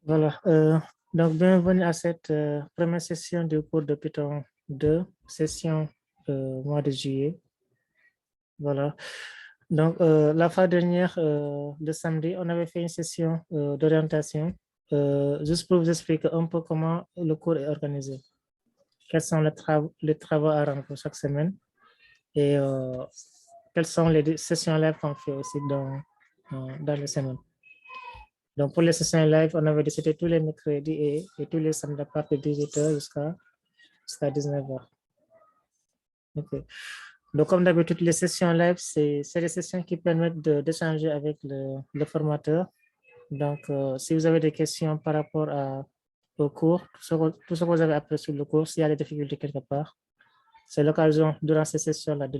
Voilà. Donc, bienvenue à cette première session du cours de Python 2, session mois de juillet. Voilà. Donc, la fois dernière, le samedi, on avait fait une session d'orientation, juste pour vous expliquer un peu comment le cours est organisé, quels sont les travaux à rendre pour chaque semaine et quelles sont les sessions live qu'on fait aussi dans les semaines. Donc, pour les sessions live, on avait décidé tous les mercredis et tous les samedis à partir de 18h jusqu'à 19h. Okay. Donc, comme d'habitude, les sessions live, c'est des sessions qui permettent d'échanger avec le formateur. Donc, si vous avez des questions par rapport au cours, tout ce que vous avez appris sur le cours, s'il y a des difficultés quelque part, c'est l'occasion durant ces sessions-là de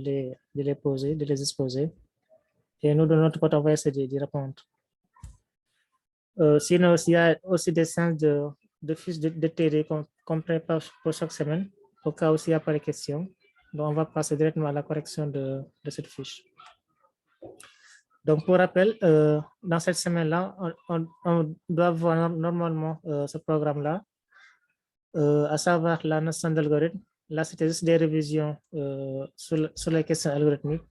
les poser, de les exposer. Et nous, de notre côté, on va essayer d'y répondre. Sinon, il y a aussi des séances de fiches de TD qu'on prépare pour chaque semaine, au cas où il n'y a pas de questions. Donc, on va passer directement à la correction de cette fiche. Donc, pour rappel, dans cette semaine-là, on doit voir normalement ce programme-là, à savoir la notion d'algorithme. Là, c'était juste des révisions sur les questions algorithmiques.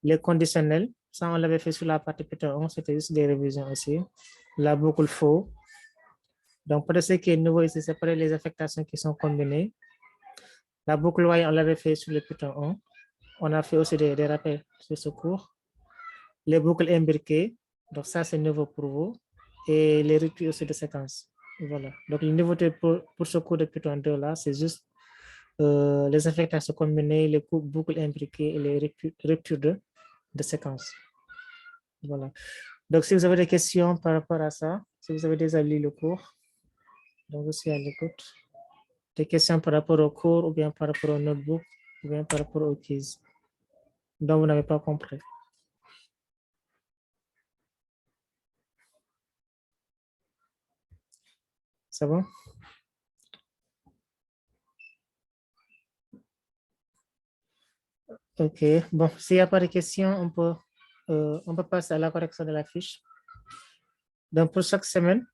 Les conditionnels, ça, on l'avait fait sur la partie Python 11, c'était juste des révisions aussi. La boucle faux. Donc, pour ce qui est nouveau ici, c'est les affectations qui sont combinées. La boucle loyer, on l'avait fait sur le Python 1. On a fait aussi des rappels sur ce cours. Les boucles imbriquées, donc ça, c'est nouveau pour vous. Et les ruptures aussi de séquence. Voilà. Donc, les nouveautés pour ce cours de Python 2 là, c'est juste les affectations combinées, les boucles imbriquées et les ruptures de séquence. Voilà. Donc, si vous avez des questions par rapport à ça, si vous avez déjà lu le cours, donc je suis à l'écoute. Des questions par rapport au cours ou bien par rapport au notebook ou bien par rapport au quiz dont vous n'avez pas compris. C'est bon? Ok, bon, s'il n'y a pas de questions, on peut passer à la correction de la fiche. Donc, pour chaque semaine,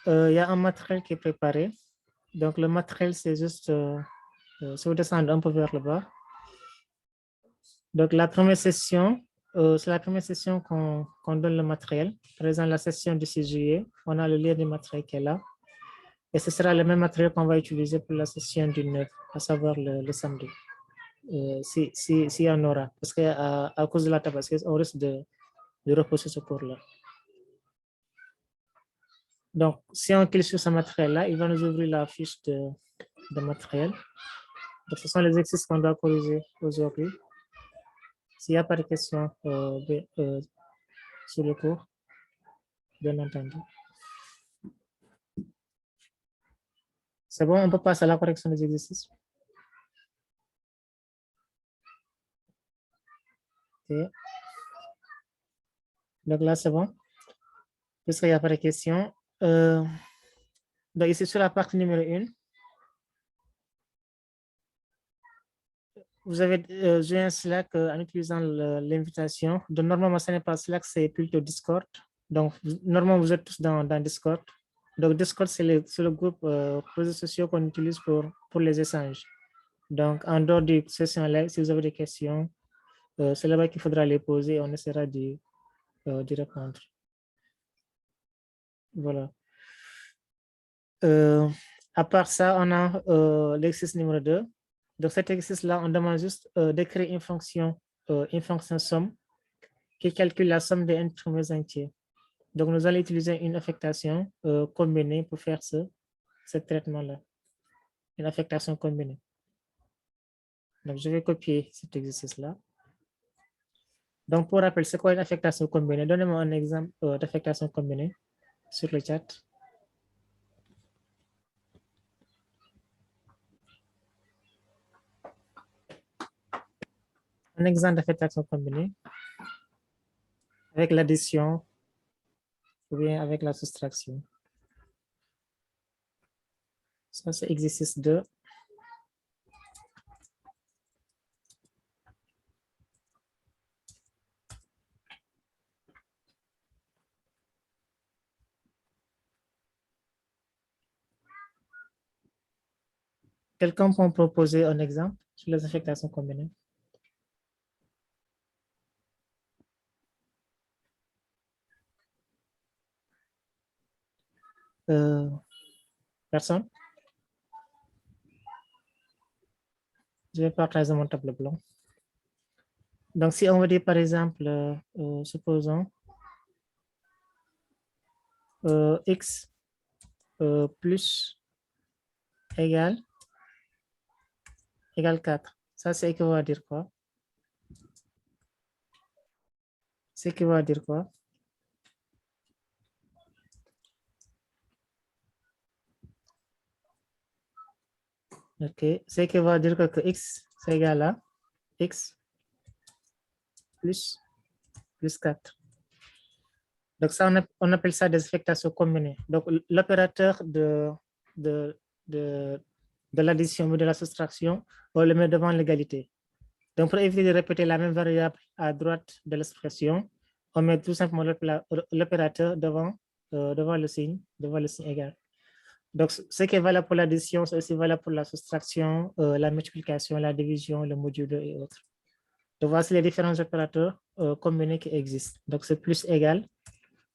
il y a un matériel qui est préparé. Donc, le matériel, c'est juste, si vous descendez un peu vers le bas. Donc, la première session, c'est la première session qu'on donne le matériel. Par exemple, la session du 6 juillet, on a le lien du matériel qui est là. Et ce sera le même matériel qu'on va utiliser pour la session du 9, à savoir le samedi. S'il y en aura. Parce qu'à cause de la tabasqueuse, on risque de repousser ce cours-là. Donc, si on clique sur ce matériel-là, il va nous ouvrir la fiche de matériel. Donc, ce sont les exercices qu'on doit corriger aujourd'hui. S'il n'y a pas de questions sur le cours, bien entendu. C'est bon, on peut passer à la correction des exercices. Okay. Donc là, c'est bon. Puisqu'il n'y a pas de questions. Donc ici, sur la partie numéro 1, vous avez joué un Slack en utilisant l'invitation. Donc normalement, ce n'est pas Slack, c'est plutôt Discord. Donc normalement, vous êtes tous dans Discord. Donc Discord, c'est le groupe réseaux sociaux qu'on utilise pour les échanges. Donc en dehors du session live, si vous avez des questions, c'est là-bas qu'il faudra les poser et on essaiera d'y répondre. Voilà. À part ça, on a l'exercice numéro 2. Donc cet exercice-là, on demande juste d'écrire une fonction somme qui calcule la somme des n premiers entiers. Donc nous allons utiliser une affectation combinée pour faire ce traitement-là. Une affectation combinée. Donc je vais copier cet exercice-là. Donc pour rappel, c'est quoi une affectation combinée? Donnez-moi un exemple d'affectation combinée sur le chat. Un exemple d'affectation combinée avec l'addition ou bien avec la soustraction. Ça, c'est exercice 2. Quelqu'un peut proposer un exemple sur les affectations combinées? Personne? Je vais partager mon tableau blanc. Donc, si on veut dire par exemple, supposons x plus égale 4. Ça, c'est équivaut à dire quoi? C'est équivaut à dire quoi? Ok, c'est équivaut à dire que x, c'est égal à x plus 4. Donc, ça, on appelle ça des affectations combinées. Donc, l'opérateur de, de l'addition ou de la soustraction, on le met devant l'égalité. Donc, pour éviter de répéter la même variable à droite de l'expression, on met tout simplement l'opérateur devant le signe égal. Donc, ce qui est valable pour l'addition, c'est aussi valable pour la soustraction, la multiplication, la division, le modulo et autres. Donc, voici les différents opérateurs combinés qui existent. Donc, c'est plus égal.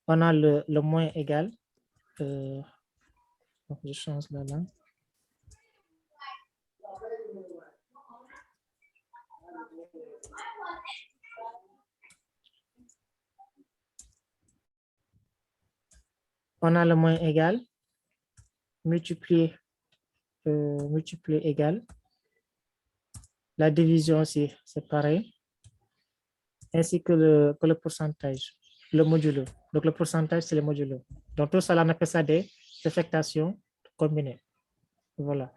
On a le moins égal. Donc, je change la langue. On a le moins égal, multiplié égal. La division aussi, c'est pareil. Ainsi que le pourcentage, le modulo. Donc, le pourcentage, c'est le modulo. Donc, tout ça, on appelle ça des affectations combinées. Voilà.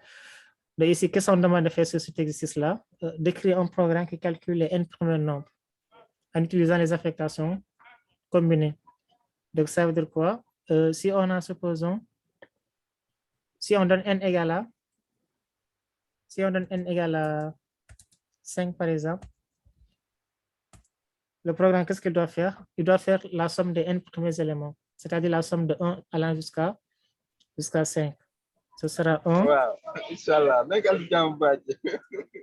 Mais ici, qu'est-ce qu'on demande de faire sur cet exercice-là? D'écrire un programme qui calcule les n premiers nombres en utilisant les affectations combinées. Donc, ça veut dire quoi? Si on a, supposons, si on donne n égale à, si on donne n égale à 5, par exemple, le programme, qu'est-ce qu'il doit faire? Il doit faire la somme des n premiers éléments, c'est-à-dire la somme de 1 allant jusqu'à 5. Ce sera 1. Wow.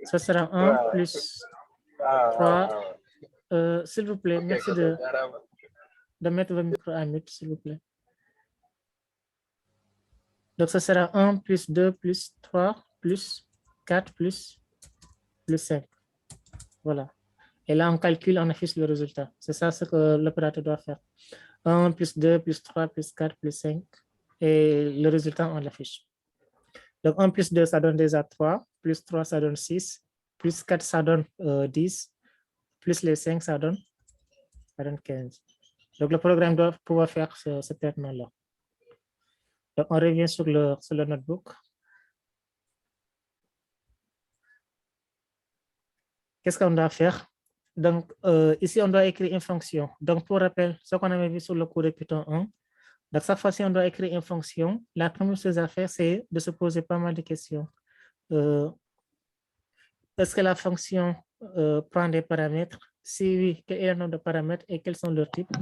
Ce sera 1 plus 3. S'il vous plaît, merci de mettre votre micro à mute, s'il vous plaît. Donc, ce sera 1 plus 2 plus 3 plus 4 plus 5. Voilà. Et là, on calcule, on affiche le résultat. C'est ça ce que l'opérateur doit faire. 1 plus 2 plus 3 plus 4 plus 5. Et le résultat, on l'affiche. Donc, 1 plus 2, ça donne déjà 3. Plus 3, ça donne 6. Plus 4, ça donne 10. Plus les 5, ça donne 15. Donc, le programme doit pouvoir faire ce traitement-là. Donc, on revient sur le notebook. Qu'est-ce qu'on doit faire? Donc, ici, on doit écrire une fonction. Donc, pour rappel, ce qu'on avait vu sur le cours de Python 1, donc cette fois-ci, on doit écrire une fonction. La première chose à faire, c'est de se poser pas mal de questions. Est-ce que la fonction prend des paramètres? Si oui, quel est le nombre de paramètres et quels sont leurs types?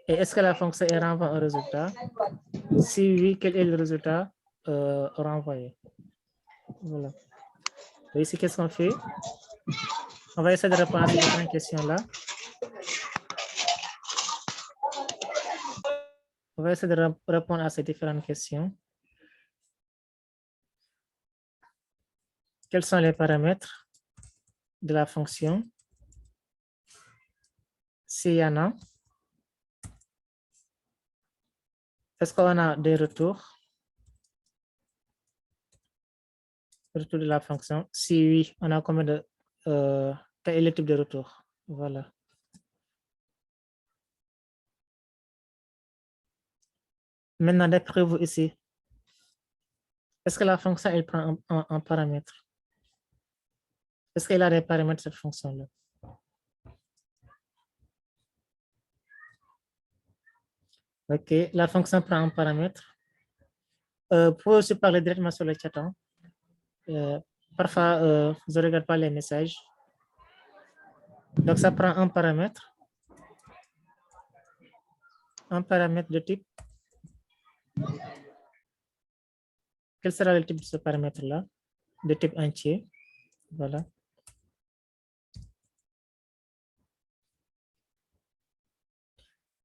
Et est-ce que la fonction renvoie un résultat? Si oui, quel est le résultat renvoyé? Voilà. Et ici, qu'est-ce qu'on fait? On va essayer de répondre à ces différentes questions-là. On va essayer de répondre à ces différentes questions. Quels sont les paramètres de la fonction? S'il y en a. Est-ce qu'on a des retours? Retour de la fonction. Si oui, on a combien de... quel est le type de retour? Voilà. Maintenant, d'après vous ici, est-ce que la fonction, elle prend un paramètre? Est-ce qu'elle a des paramètres, cette fonction-là? OK, la fonction prend un paramètre. Vous pouvez aussi parler directement sur le chat. Parfois, je ne regarde pas les messages. Donc, ça prend un paramètre. Un paramètre de type. Quel sera le type de ce paramètre-là? de type entier. Voilà.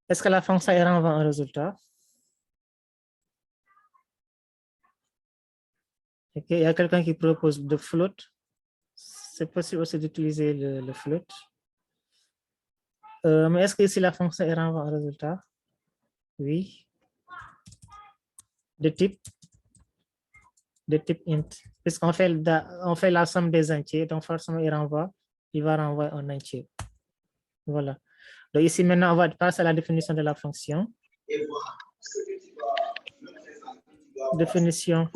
Est-ce que la fonction R renvoie un résultat? Ok, il y a quelqu'un qui propose de float. C'est possible aussi d'utiliser le float. Mais est-ce que ici la fonction R renvoie un résultat? Oui. De type int. Puisqu'on fait, on fait la somme des entiers, donc forcément il va renvoyer un entier. Voilà. Donc ici maintenant, on va passer à la définition de la fonction. Définition.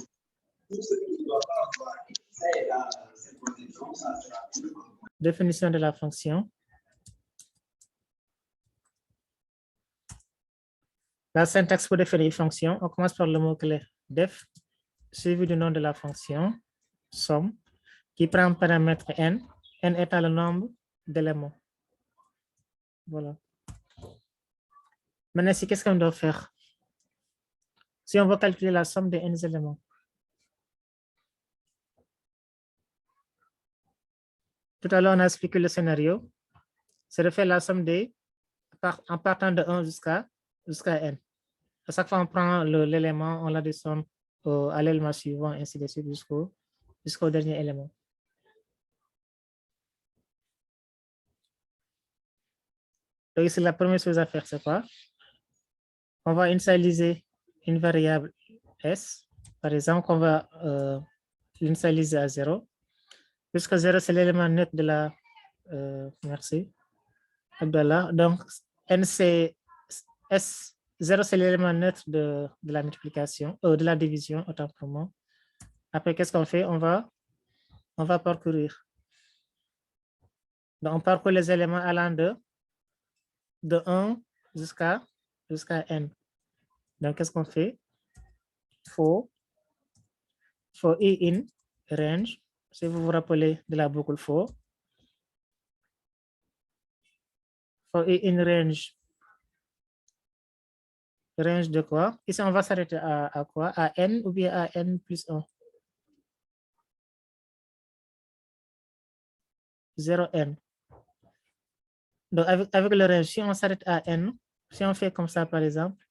Définition de la fonction. La syntaxe pour définir une fonction, on commence par le mot-clé def, suivi du nom de la fonction, somme, qui prend un paramètre n, n étant le nombre d'éléments. Voilà. Maintenant, ici, qu'est-ce qu'on doit faire? Si on veut calculer la somme des n éléments. Tout à l'heure, on a expliqué le scénario. C'est de faire la somme des, en partant de 1 jusqu'à n. À chaque fois, on prend l'élément, on l'additionne à l'élément suivant, ainsi de suite, jusqu'au dernier élément. Donc ici, la première chose à faire, c'est quoi? On va initialiser une variable s. Par exemple, on va l'initialiser à 0. Puisque 0, c'est l'élément net de la... merci. Abdallah. Donc, n, c'est s. 0, c'est l'élément net de la multiplication, de la division, autant pour moi. Après, qu'est-ce qu'on fait? On va parcourir. Donc, on parcourt les éléments allant de 1 jusqu'à n. Donc, qu'est-ce qu'on fait? For i in range, si vous vous rappelez de la boucle for i in range de quoi? Ici, on va s'arrêter à quoi? À n ou bien à n plus 1? 0n. Donc, avec le range, si on s'arrête à n, si on fait comme ça, par exemple,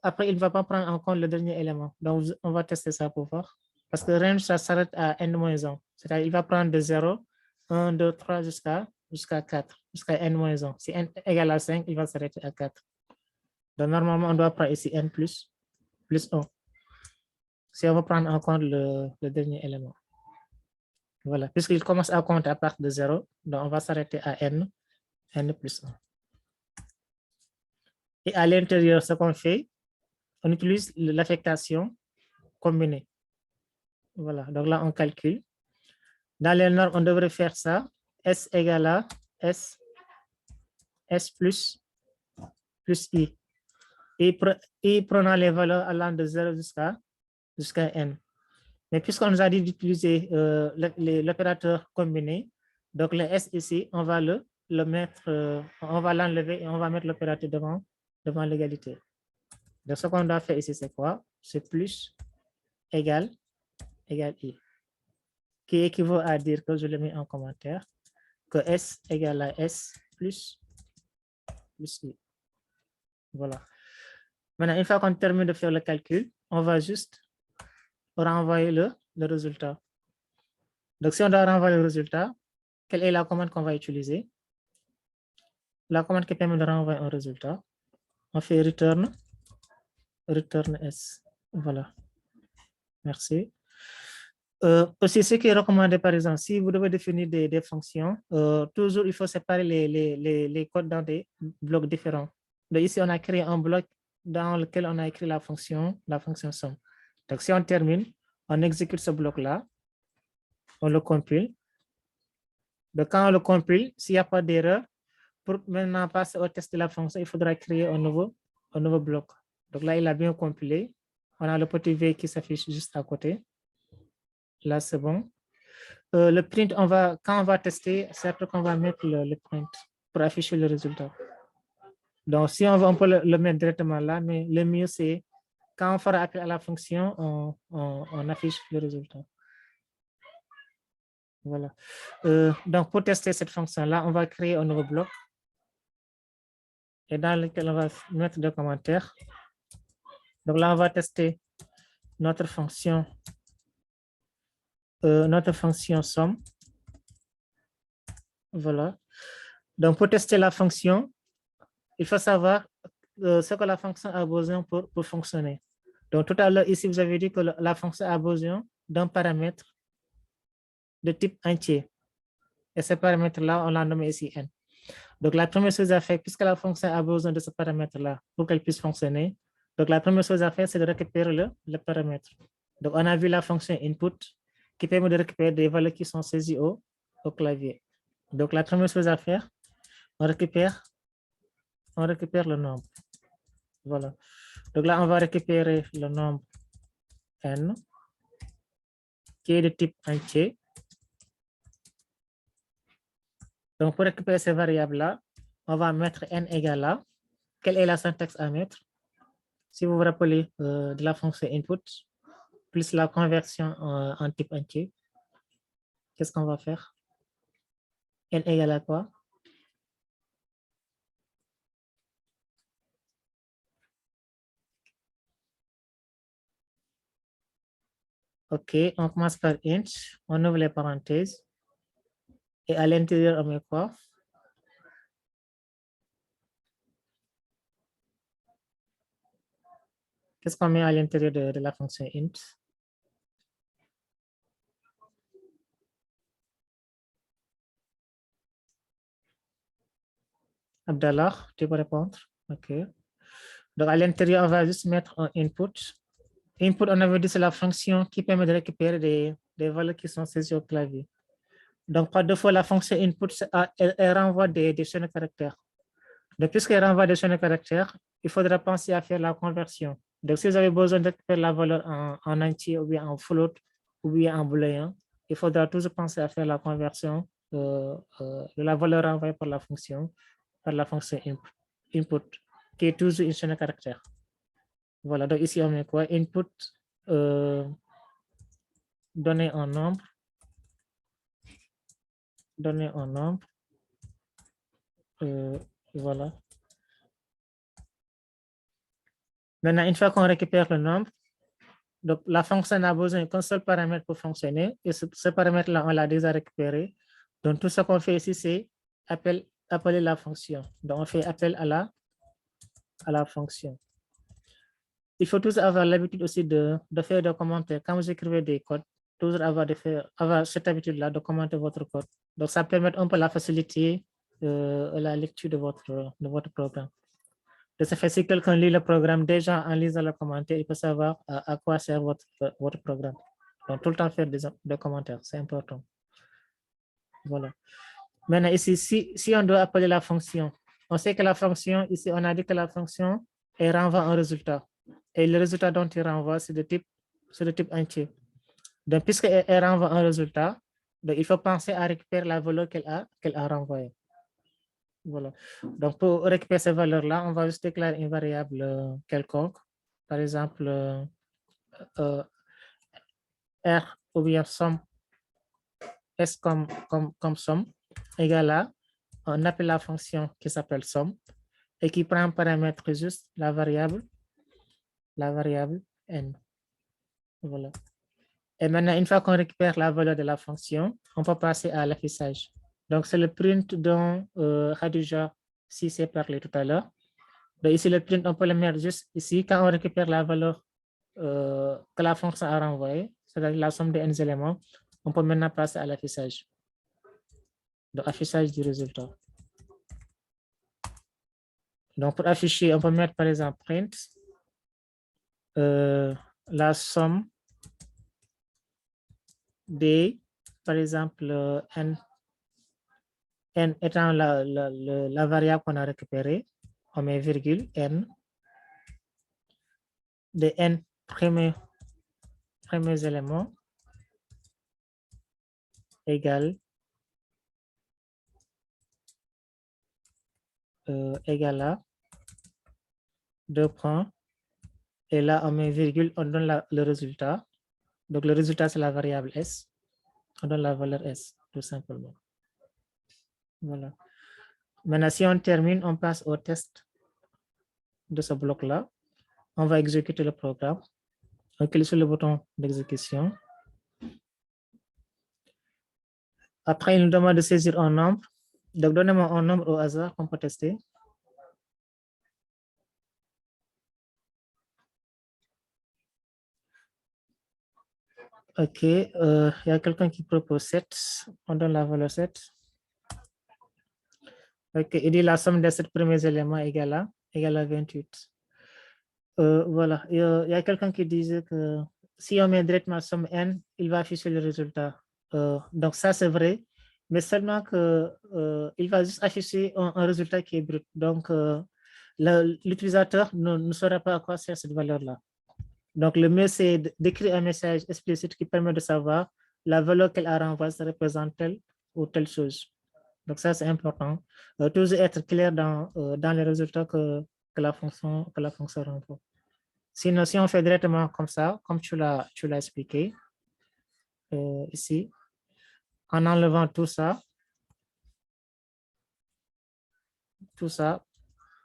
après, il ne va pas prendre en compte le dernier élément. Donc, on va tester ça pour voir. Parce que range, ça s'arrête à n-1. C'est-à-dire qu'il va prendre de 0, 1, 2, 3 jusqu'à 4, jusqu'à n-1. Si n égale à 5, il va s'arrêter à 4. Donc, normalement, on doit prendre ici n plus 1. Si on va prendre en compte le dernier élément. Voilà, puisqu'il commence à compter à partir de 0, donc on va s'arrêter à n plus 1. Et à l'intérieur, ce qu'on fait, on utilise l'affectation combinée. Voilà, donc là, on calcule. Dans les normes, on devrait faire ça. S égale à S plus I. Et prenant les valeurs allant de 0 jusqu'à n. Mais puisqu'on nous a dit d'utiliser l'opérateur combiné, donc le S ici, on va le mettre, on va l'enlever et on va mettre l'opérateur devant l'égalité. Donc ce qu'on doit faire ici, c'est quoi? C'est plus égal I. Qui équivaut à dire que je le mets en commentaire, que S égale à S plus I. Voilà. Maintenant, une fois qu'on termine de faire le calcul, on va juste renvoyer le résultat. Donc, si on doit renvoyer le résultat, quelle est la commande qu'on va utiliser? La commande qui permet de renvoyer un résultat, on fait return S. Voilà. Merci. Aussi, ce qui est recommandé, par exemple, si vous devez définir des fonctions, toujours il faut séparer les codes dans des blocs différents. Donc, ici, on a créé un bloc dans lequel on a écrit la fonction somme. Donc, si on termine, on exécute ce bloc-là, on le compile. Donc, quand on le compile, s'il n'y a pas d'erreur, pour maintenant passer au test de la fonction, il faudra créer un nouveau bloc. Donc là, il a bien compilé. On a le petit V qui s'affiche juste à côté. Là, c'est bon. Le print, quand on va tester, c'est après qu'on va mettre le print pour afficher le résultat. Donc, si on veut, on peut le mettre directement là, mais le mieux, c'est quand on fera appel à la fonction, on affiche le résultat. Voilà. Donc, pour tester cette fonction-là, on va créer un nouveau bloc et dans lequel on va mettre des commentaires. Donc là, on va tester notre fonction somme. Voilà. Donc, pour tester la fonction, il faut savoir ce que la fonction a besoin pour fonctionner. Donc, tout à l'heure, ici, vous avez dit que la fonction a besoin d'un paramètre de type entier. Et ce paramètre-là, on l'a nommé ici n. Donc, la première chose à faire, puisque la fonction a besoin de ce paramètre-là pour qu'elle puisse fonctionner, donc la première chose à faire, c'est de récupérer le paramètre. Donc, on a vu la fonction input qui permet de récupérer des valeurs qui sont saisies au clavier. Donc, la première chose à faire, on récupère le nombre. Voilà. Donc là, on va récupérer le nombre n qui est de type entier. Donc, pour récupérer ces variables-là, on va mettre n égale à. Quelle est la syntaxe à mettre? Si vous vous rappelez de la fonction input, plus la conversion en type entier, qu'est-ce qu'on va faire? N égale à quoi? OK, on commence par int, on ouvre les parenthèses. Et à l'intérieur, on met quoi? Qu'est-ce qu'on met à l'intérieur de la fonction int? Abdallah, tu peux répondre? OK. Donc, à l'intérieur, on va juste mettre un input. Input, on avait dit, c'est la fonction qui permet de récupérer des valeurs qui sont saisies au clavier. Donc, par défaut, la fonction input, elle renvoie des chaînes de caractères. Donc, puisqu'elle renvoie des chaînes de caractères, il faudra penser à faire la conversion. Donc, si vous avez besoin de récupérer la valeur en entier ou bien en float ou bien en booléen, il faudra toujours penser à faire la conversion de la valeur renvoyée par la fonction input, qui est toujours une chaîne de caractères. Voilà, donc ici on met quoi? Input, donner un nombre, voilà. Maintenant, une fois qu'on récupère le nombre, donc la fonction n'a besoin qu'un seul paramètre pour fonctionner, et ce paramètre-là, on l'a déjà récupéré. Donc tout ce qu'on fait ici, c'est appeler la fonction. Donc on fait appel à la fonction. Il faut toujours avoir l'habitude aussi de faire des commentaires. Quand vous écrivez des codes, toujours avoir cette habitude-là de commenter votre code. Donc, ça permet un peu la facilité la lecture de votre programme. De ce fait, si quelqu'un lit le programme, déjà en lisant le commentaire, il peut savoir à quoi sert votre programme. Donc, tout le temps faire des commentaires, c'est important. Voilà. Maintenant, ici, si on doit appeler la fonction, on sait que la fonction, ici, on a dit que la fonction, elle renvoie un résultat. Et le résultat dont il renvoie, c'est de type entier. Donc, puisqu'elle renvoie un résultat, donc il faut penser à récupérer la valeur qu'elle a renvoyée. Voilà. Donc, pour récupérer ces valeurs-là, on va juste déclarer une variable quelconque. Par exemple, R ou bien somme, S comme somme, égale à, on appelle la fonction qui s'appelle somme et qui prend en paramètre juste la variable n. Voilà. Et maintenant, une fois qu'on récupère la valeur de la fonction, on peut passer à l'affichage. Donc, c'est le print dont Khadija si c'est parlé tout à l'heure. Donc, ici, le print, on peut le mettre juste ici. Quand on récupère la valeur que la fonction a renvoyée, c'est-à-dire la somme de n éléments, on peut maintenant passer à l'affichage. Donc, affichage du résultat. Donc, pour afficher, on peut mettre par exemple print la somme des, par exemple, n étant la variable qu'on a récupérée, on met virgule n de n premiers éléments égale à 2 points Et là, on met virgule, on donne le résultat. Donc, le résultat, c'est la variable S. On donne la valeur S, tout simplement. Voilà. Maintenant, si on termine, on passe au test de ce bloc-là. On va exécuter le programme. On clique sur le bouton d'exécution. Après, il nous demande de saisir un nombre. Donc, donnez-moi un nombre au hasard qu'on peut tester. OK, il y a quelqu'un qui propose 7. On donne la valeur 7. OK, il dit la somme des 7 premiers éléments égale à 28. Voilà, il y a quelqu'un qui disait que si on met directement somme n, il va afficher le résultat. Donc ça, c'est vrai, mais seulement que il va juste afficher un résultat qui est brut. Donc, l'utilisateur ne saura pas à quoi sert cette valeur-là. Donc, le mieux, c'est d'écrire un message explicite qui permet de savoir la valeur qu'elle a renvoyée, ça représente telle ou telle chose. Donc, ça, c'est important. Toujours être clair dans les résultats que la fonction renvoie. Sinon, si on fait directement comme ça, comme tu l'as expliqué, ici, en enlevant tout ça,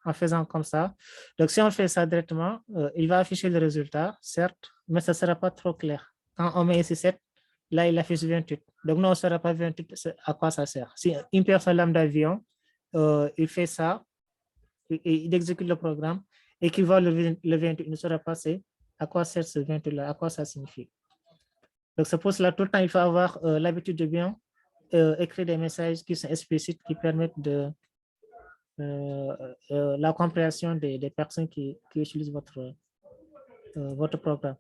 en faisant comme ça. Donc, si on fait ça directement, il va afficher le résultat, certes, mais ça ne sera pas trop clair. Quand on met ici 7, là, il affiche 28. Donc, non, on ne saura pas 28 à quoi ça sert. Si une personne lambda d'avion, il fait ça, il exécute le programme et qu'il voit le 28, il ne saura pas à quoi sert ce 28-là, à quoi ça signifie. Donc, c'est pour cela, tout le temps, il faut avoir l'habitude de bien écrire des messages qui sont explicites, qui permettent de la compréhension des personnes qui utilisent votre programme.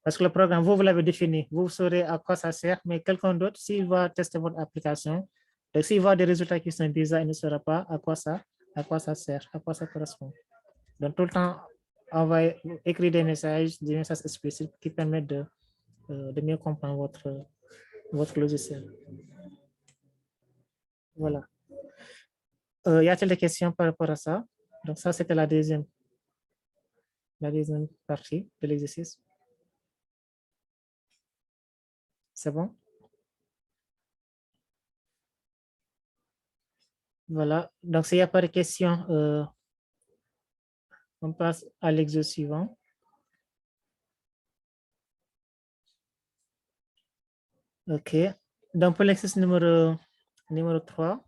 Parce que le programme, vous l'avez défini, vous saurez à quoi ça sert, mais quelqu'un d'autre, s'il va tester votre application, donc s'il voit des résultats qui sont bizarres, il ne saura pas à quoi ça sert, à quoi ça correspond. Donc tout le temps, on va écrire des messages explicites qui permettent de mieux comprendre votre logiciel. Voilà. Y a-t-il des questions par rapport à ça? Donc ça, c'était la deuxième partie de l'exercice. C'est bon? Voilà. Donc s'il n'y a pas de questions, on passe à l'exercice suivant. OK. Donc pour l'exercice numéro 3,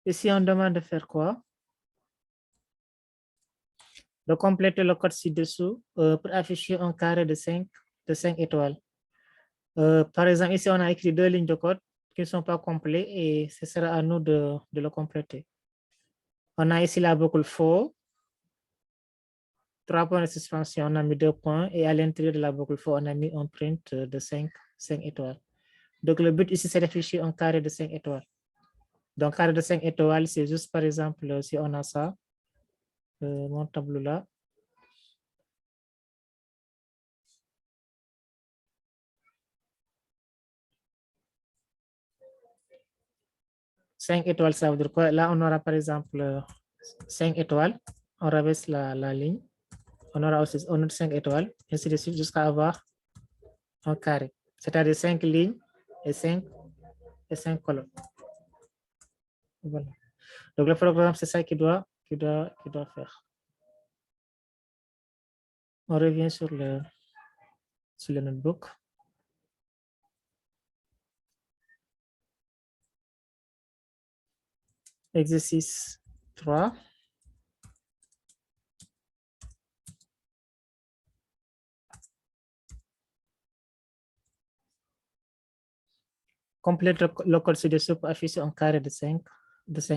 ici on demande de faire quoi? De compléter le code ci-dessous pour afficher un carré de 5 étoiles. Par exemple, ici, on a écrit 2 lignes de code qui ne sont pas complets et ce sera à nous de le compléter. On a ici la boucle for, 3 points de suspension, on a mis 2 points et à l'intérieur de la boucle for, on a mis un print de 5 étoiles. Donc, le but ici, c'est d'afficher un carré de 5 étoiles. Donc, carré de 5 étoiles, c'est juste, par exemple, si on a ça, mon tableau là, 5 étoiles, ça veut dire quoi? Là, on aura par exemple 5 étoiles. On rabaisse la ligne. On aura aussi 5 étoiles, ainsi de suite, jusqu'à avoir un carré. C'est-à-dire 5 lignes et 5 colonnes. Voilà. Donc, le programme, c'est ça qu'il doit faire. On revient sur le notebook. Exercice 3. Complète le code ci-dessous pour afficher un carré de 5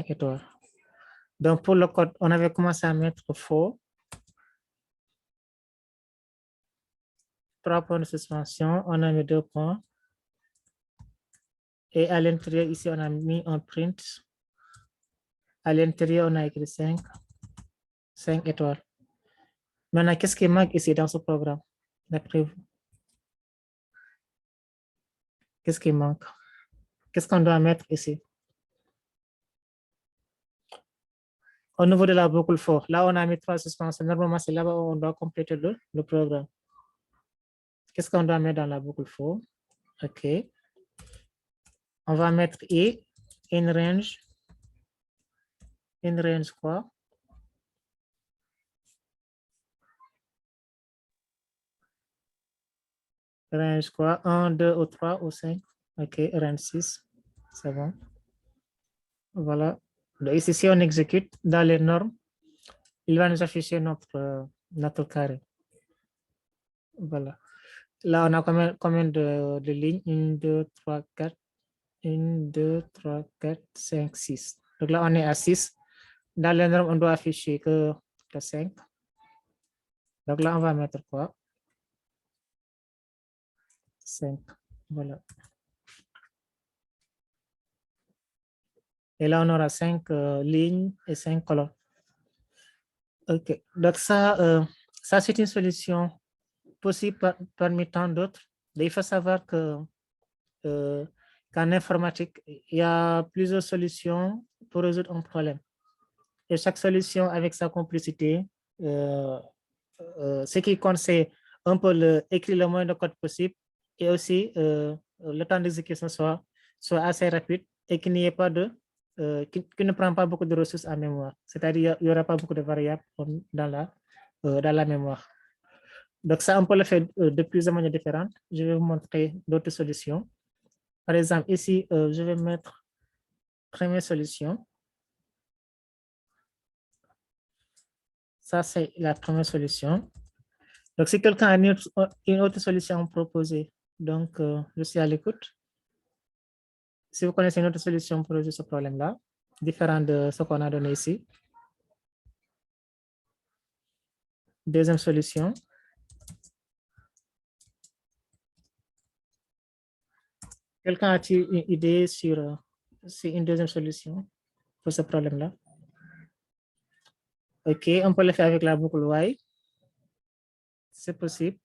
étoiles. Donc, pour le code, on avait commencé à mettre for, 3 points de suspension, on a mis 2 points. Et à l'intérieur, ici, on a mis un print. À l'intérieur, on a écrit 5 étoiles. Maintenant, qu'est-ce qui manque ici dans ce programme, d'après vous? Qu'est-ce qui manque? Qu'est-ce qu'on doit mettre ici? au niveau de la boucle for, là, on a mis 3 suspensions. Normalement, c'est là-bas où on doit compléter le programme. Qu'est-ce qu'on doit mettre dans la boucle for? OK. On va mettre i in range quoi? Range quoi? 1, 2 ou 3 ou 5? OK, range 6. C'est bon. Voilà. Donc ici, si on exécute dans les normes, il va nous afficher notre carré. Voilà. Là, on a combien de lignes? 1, 2, 3, 4. 1, 2, 3, 4, 5, 6. Donc là, on est à 6. Dans les normes, on doit afficher que 5. Donc là, on va mettre quoi? 5. Voilà. Et là, on aura 5 lignes et 5 colonnes. OK. Donc ça c'est une solution possible parmi tant d'autres. Il faut savoir que qu'en informatique, il y a plusieurs solutions pour résoudre un problème. Et chaque solution avec sa complexité, ce qui compte, c'est un peu écrire le moins de code possible et aussi le temps d'exécution soit assez rapide et qu'il n'y ait pas qui ne prend pas beaucoup de ressources en mémoire. C'est-à-dire qu'il n'y aura pas beaucoup de variables dans la mémoire. Donc ça, on peut le faire de plusieurs manières différentes. Je vais vous montrer d'autres solutions. Par exemple, ici, je vais mettre première solution. Ça, c'est la première solution. Donc, si quelqu'un a une autre solution proposée, donc je suis à l'écoute. Si vous connaissez une autre solution pour résoudre ce problème-là, différent de ce qu'on a donné ici. Deuxième solution. Quelqu'un a-t-il une idée sur une deuxième solution pour ce problème-là? OK, on peut le faire avec la boucle while. C'est possible.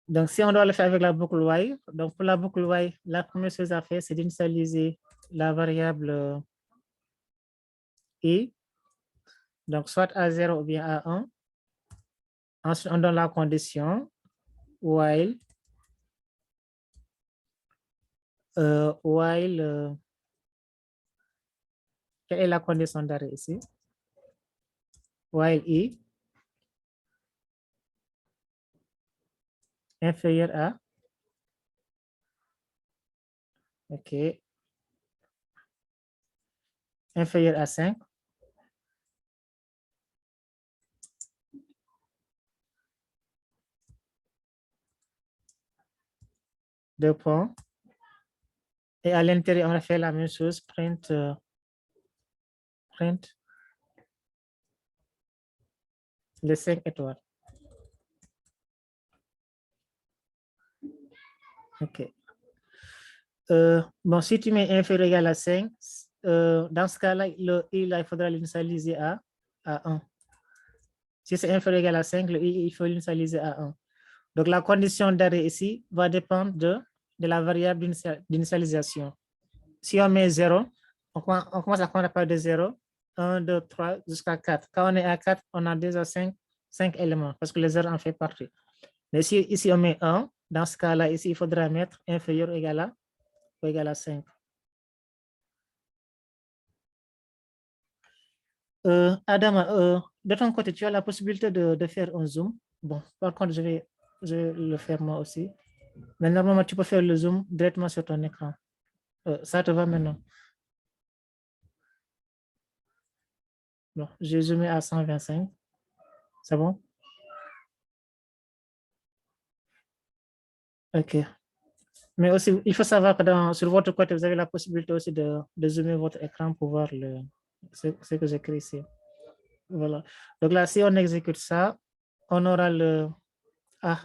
Donc, si on doit le faire avec la boucle while, donc pour la boucle while, la première chose à faire, c'est d'initialiser la variable i, donc soit à 0 ou bien à 1. Ensuite, on donne la condition while quelle est la condition d'arrêt ici? While i inférieur à, OK, inférieur à 5. Deux points. Et à l'intérieur, on a fait la même chose, print les 5 étoiles. OK. Bon, si tu mets inférieur égal à 5, dans ce cas-là, le i, là, il faudra l'initialiser à 1. Si c'est inférieur égal à 5, le i, il faut l'initialiser à 1. Donc, la condition d'arrêt ici va dépendre de la variable d'initialisation. Si on met 0, on commence à compter à partir de 0, 1, 2, 3, jusqu'à 4. Quand on est à 4, on a déjà 5 éléments parce que les 0 en fait partie. Mais si ici on met 1, dans ce cas-là, ici, il faudra mettre inférieur ou égal à 5. Adama, de ton côté, tu as la possibilité de faire un zoom. Bon, par contre, je vais le faire moi aussi. Mais normalement, tu peux faire le zoom directement sur ton écran. Ça te va maintenant? Bon, j'ai zoomé à 125. C'est bon? OK. Mais aussi, il faut savoir que sur votre côté, vous avez la possibilité aussi de zoomer votre écran pour voir ce que j'écris ici. Voilà. Donc là, si on exécute ça, on aura le... Ah,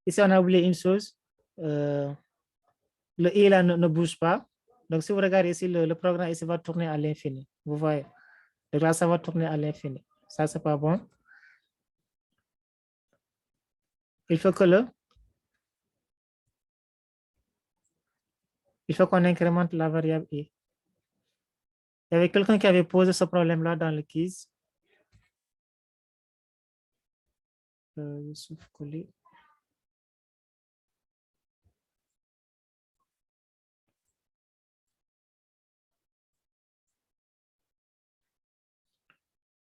ici, on a oublié une chose. Le i là ne bouge pas. Donc, si vous regardez ici, le programme ici va tourner à l'infini. Vous voyez. Donc là, ça va tourner à l'infini. Ça, c'est pas bon. Il faut qu'on incrémente la variable i. y avait quelqu'un qui avait posé ce problème-là dans le quiz. Youssouf Kouli.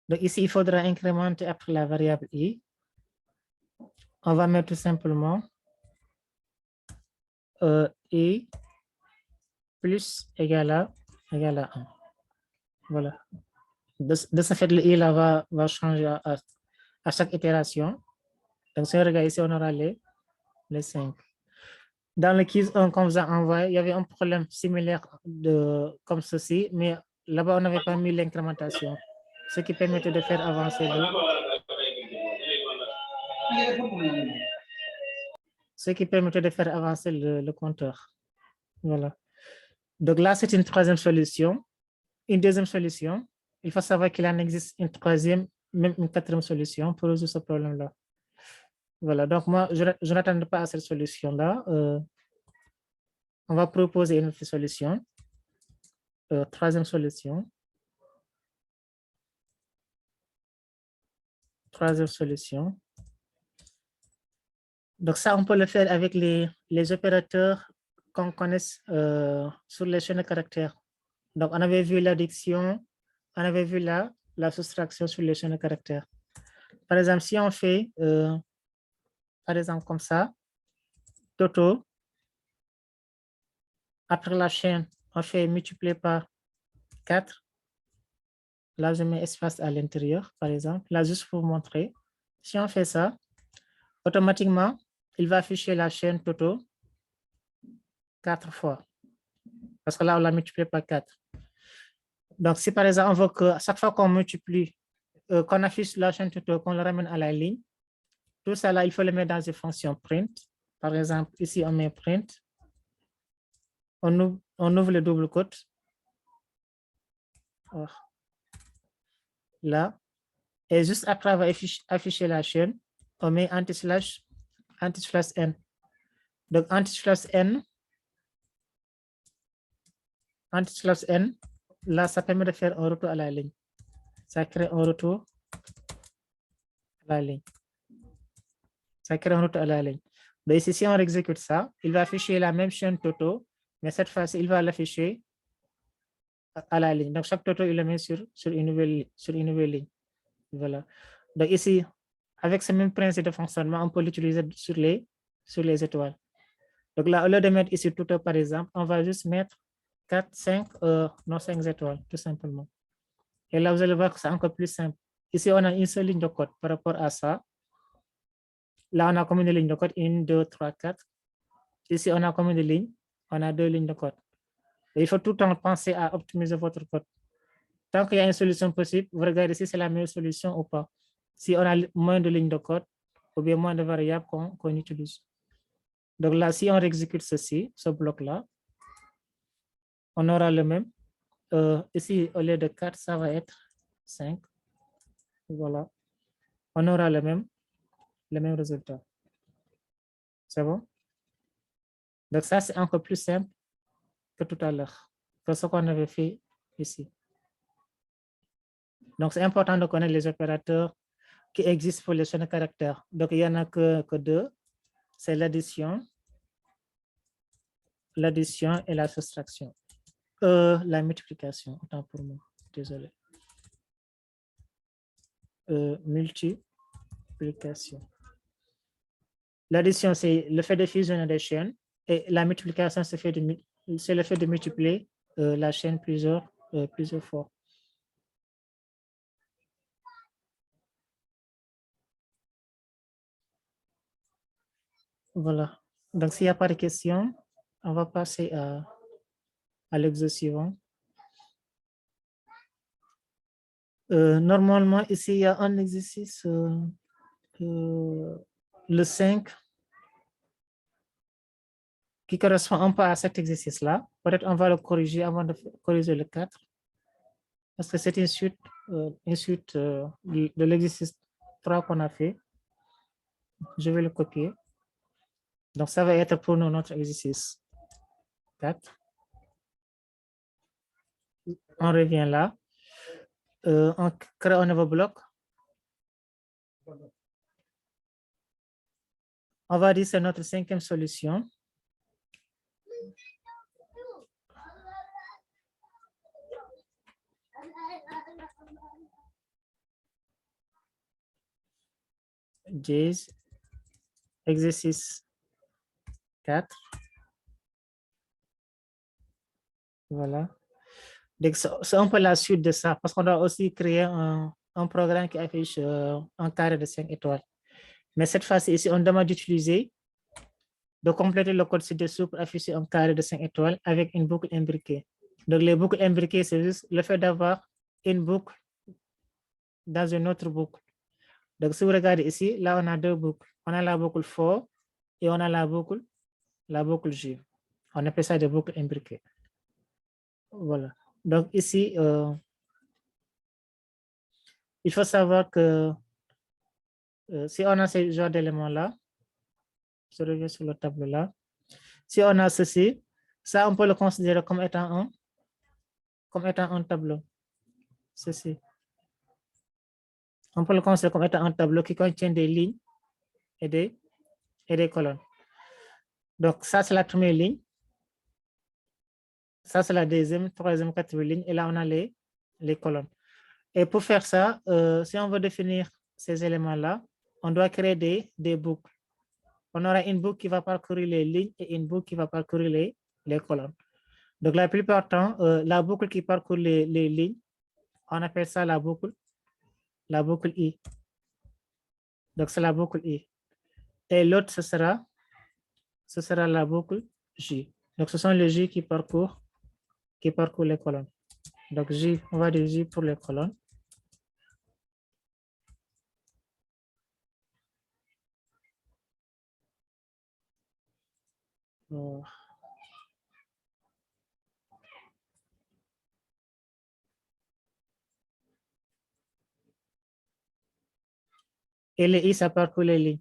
Donc ici, il faudra incrémenter après la variable i. On va mettre tout simplement i plus égal à 1. Voilà. De ce fait, le i là va changer à chaque itération. Donc, si on regarde ici, on aura les 5. Dans le quiz 1 qu'on vous a envoyé, il y avait un problème similaire comme ceci, mais là-bas, on n'avait pas mis l'incrémentation, ce qui permettait de faire avancer le compteur. Voilà. Donc là, c'est une troisième solution. Une deuxième solution, il faut savoir qu'il en existe une troisième, même une quatrième solution pour résoudre ce problème-là. Voilà, donc moi, je n'attends pas à cette solution-là. On va proposer une autre solution. Troisième solution. Troisième solution. Donc ça, on peut le faire avec les opérateurs qu'on connaît sur les chaînes de caractères. Donc, on avait vu l'addition, on avait vu la soustraction sur les chaînes de caractères. Par exemple, si on fait, par exemple, comme ça, Toto, après la chaîne, on fait multiplier par 4. Là, je mets espace à l'intérieur, par exemple. Là, juste pour vous montrer. Si on fait ça, automatiquement, il va afficher la chaîne Toto 4 fois. Parce que là, on l'a multiplié par 4. Donc, si par exemple, on veut que chaque fois qu'on multiplie, qu'on affiche la chaîne Toto, qu'on le ramène à la ligne, tout ça là, il faut le mettre dans une fonction print. Par exemple, ici, on met print. On ouvre le double quote. Là. Et juste après avoir affiché la chaîne, on met anti-slash n. Donc, anti-slash n, là, ça permet de faire un retour à la ligne. Ça crée un retour à la ligne. Donc, ici, si on exécute ça, il va afficher la même chaîne Toto, mais cette fois-ci, il va l'afficher à la ligne. Donc, chaque Toto, il le met sur une nouvelle ligne. Voilà. Donc, ici, avec ce même principe de fonctionnement, on peut l'utiliser sur les étoiles. Donc là, au lieu de mettre ici Toto, par exemple, on va juste mettre 4, 5, non 5 étoiles, tout simplement. Et là, vous allez voir que c'est encore plus simple. Ici, on a une seule ligne de code par rapport à ça. Là, on a combien de lignes de code? 1, 2, 3, 4. Ici, on a combien de lignes? On a 2 lignes de code. Et il faut tout le temps penser à optimiser votre code. Tant qu'il y a une solution possible, vous regardez si c'est la meilleure solution ou pas. Si on a moins de lignes de code ou bien moins de variables qu'on utilise. Donc là, si on exécute ceci, ce bloc-là, on aura le même. Ici, au lieu de 4, ça va être 5. Voilà. On aura le même résultat. C'est bon? Donc ça, c'est encore plus simple que tout à l'heure, que ce qu'on avait fait ici. Donc, c'est important de connaître les opérateurs qui existent pour les chaînes de caractères. Donc, il n'y en a que 2. C'est l'addition et la soustraction. La multiplication, autant pour moi, désolé. Multiplication. L'addition, c'est le fait de fusionner des chaînes et la multiplication, c'est le fait de multiplier la chaîne plusieurs fois. Voilà. Donc, s'il n'y a pas de questions, on va passer à l'exercice suivant. Normalement, ici, il y a un exercice, le 5, qui correspond un peu à cet exercice-là. Peut-être on va le corriger avant de corriger le 4. Parce que c'est une suite de l'exercice 3 qu'on a fait. Je vais le copier. Donc, ça va être pour nous notre exercice 4. On revient là. On crée un nouveau bloc. On va dire c'est notre cinquième solution. Jazz, exercice 4. Voilà. Donc, c'est un peu la suite de ça, parce qu'on doit aussi créer un programme qui affiche un carré de 5 étoiles. Mais cette fois-ci, ici, on demande d'utiliser, de compléter le code ci-dessous pour afficher un carré de 5 étoiles avec une boucle imbriquée. Donc, les boucles imbriquées, c'est juste le fait d'avoir une boucle dans une autre boucle. Donc, si vous regardez ici, là, on a deux boucles. On a la boucle for et on a la boucle J. On appelle ça des boucles imbriquées. Voilà. Donc, ici, il faut savoir que si on a ce genre d'éléments-là, je reviens sur le tableau là. Si on a ceci, ça, on peut le considérer comme étant un tableau. Ceci. On peut le considérer comme étant un tableau qui contient des lignes et des colonnes. Donc, ça, c'est la première ligne. Ça, c'est la deuxième, troisième, quatrième ligne. Et là, on a les colonnes. Et pour faire ça, si on veut définir ces éléments-là, on doit créer des boucles. On aura une boucle qui va parcourir les lignes et une boucle qui va parcourir les colonnes. Donc, la plupart du temps, la boucle qui parcourt les lignes, on appelle ça la boucle I. Donc, c'est la boucle I. Et l'autre, ce sera la boucle J. Donc, ce sont les J qui parcourent les colonnes. Donc, J, on va dire J pour les colonnes. Et les I, ça parcourt les lignes.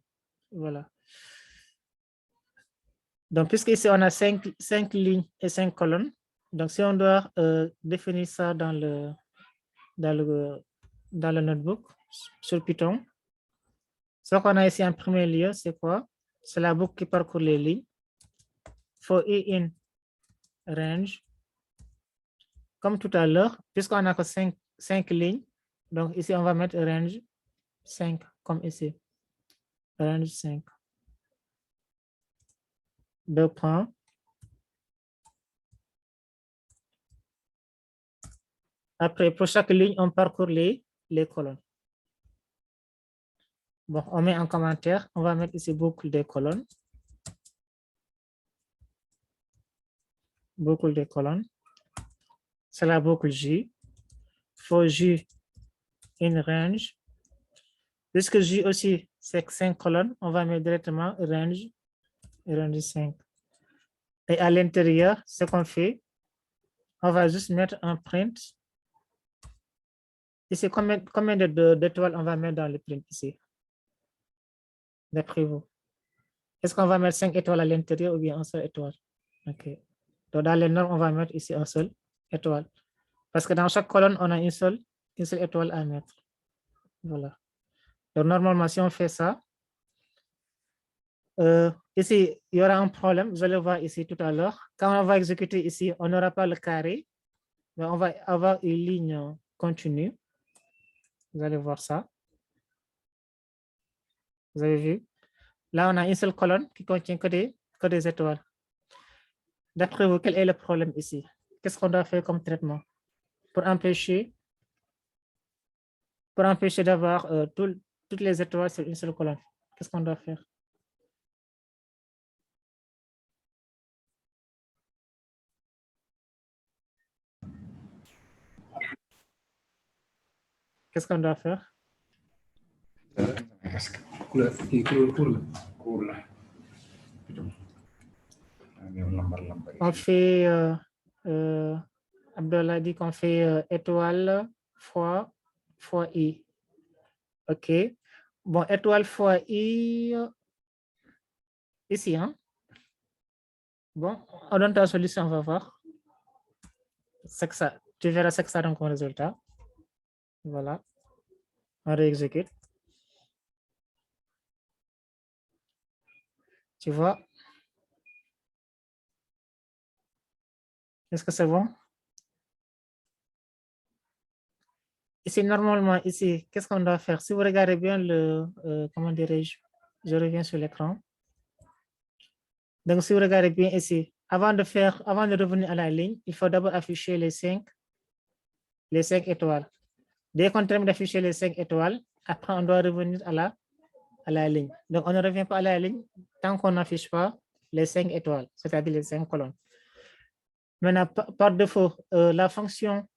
Voilà. Donc, puisqu'ici, on a 5 lignes et 5 colonnes, donc si on doit définir ça dans le notebook sur Python, ce qu'on a ici en premier lieu, c'est quoi? C'est la boucle qui parcourt les lignes. For I in range. Comme tout à l'heure, puisqu'on a que 5 lignes, donc ici, on va mettre range 5, comme ici. Range 5. 2 points. Après, pour chaque ligne, on parcourt les colonnes. Bon, on met en commentaire, on va mettre ici boucle des colonnes. Boucle des colonnes. C'est la boucle J. For J in range. Puisque J aussi, c'est 5 colonnes, on va mettre directement range 5. Et à l'intérieur, ce qu'on fait, on va juste mettre un print. Ici, combien d'étoiles on va mettre dans le print ici? D'après vous. Est-ce qu'on va mettre 5 étoiles à l'intérieur ou bien un seul étoile? OK. Donc, dans les normes, on va mettre ici un seul étoile. Parce que dans chaque colonne, on a une seule étoile à mettre. Voilà. Donc, normalement, si on fait ça, ici, il y aura un problème. Vous allez voir ici tout à l'heure. Quand on va exécuter ici, on n'aura pas le carré, mais on va avoir une ligne continue. Vous allez voir ça. Vous avez vu? Là, on a une seule colonne qui contient que des étoiles. D'après vous, quel est le problème ici? Qu'est-ce qu'on doit faire comme traitement pour empêcher d'avoir toutes les étoiles sur une seule colonne? Qu'est-ce qu'on doit faire? Qu'est-ce qu'on doit faire? On fait, Abdallah dit qu'on fait étoile fois I. OK. Bon, étoile fois I, ici, hein? Bon, on donne la solution, on va voir. C'est que ça. Tu verras ce que ça donne comme résultat. Voilà. On réexécute. Tu vois? Est-ce que c'est bon? Ici, normalement, ici, qu'est-ce qu'on doit faire? Si vous regardez bien le, comment dirais-je, je reviens sur l'écran. Donc, si vous regardez bien ici, avant de revenir à la ligne, il faut d'abord afficher les 5 étoiles. Dès qu'on termine d'afficher les 5 étoiles, après, on doit revenir à la ligne. Donc, on ne revient pas à la ligne tant qu'on n'affiche pas les 5 étoiles, c'est-à-dire les 5 colonnes. Maintenant, par défaut, la fonction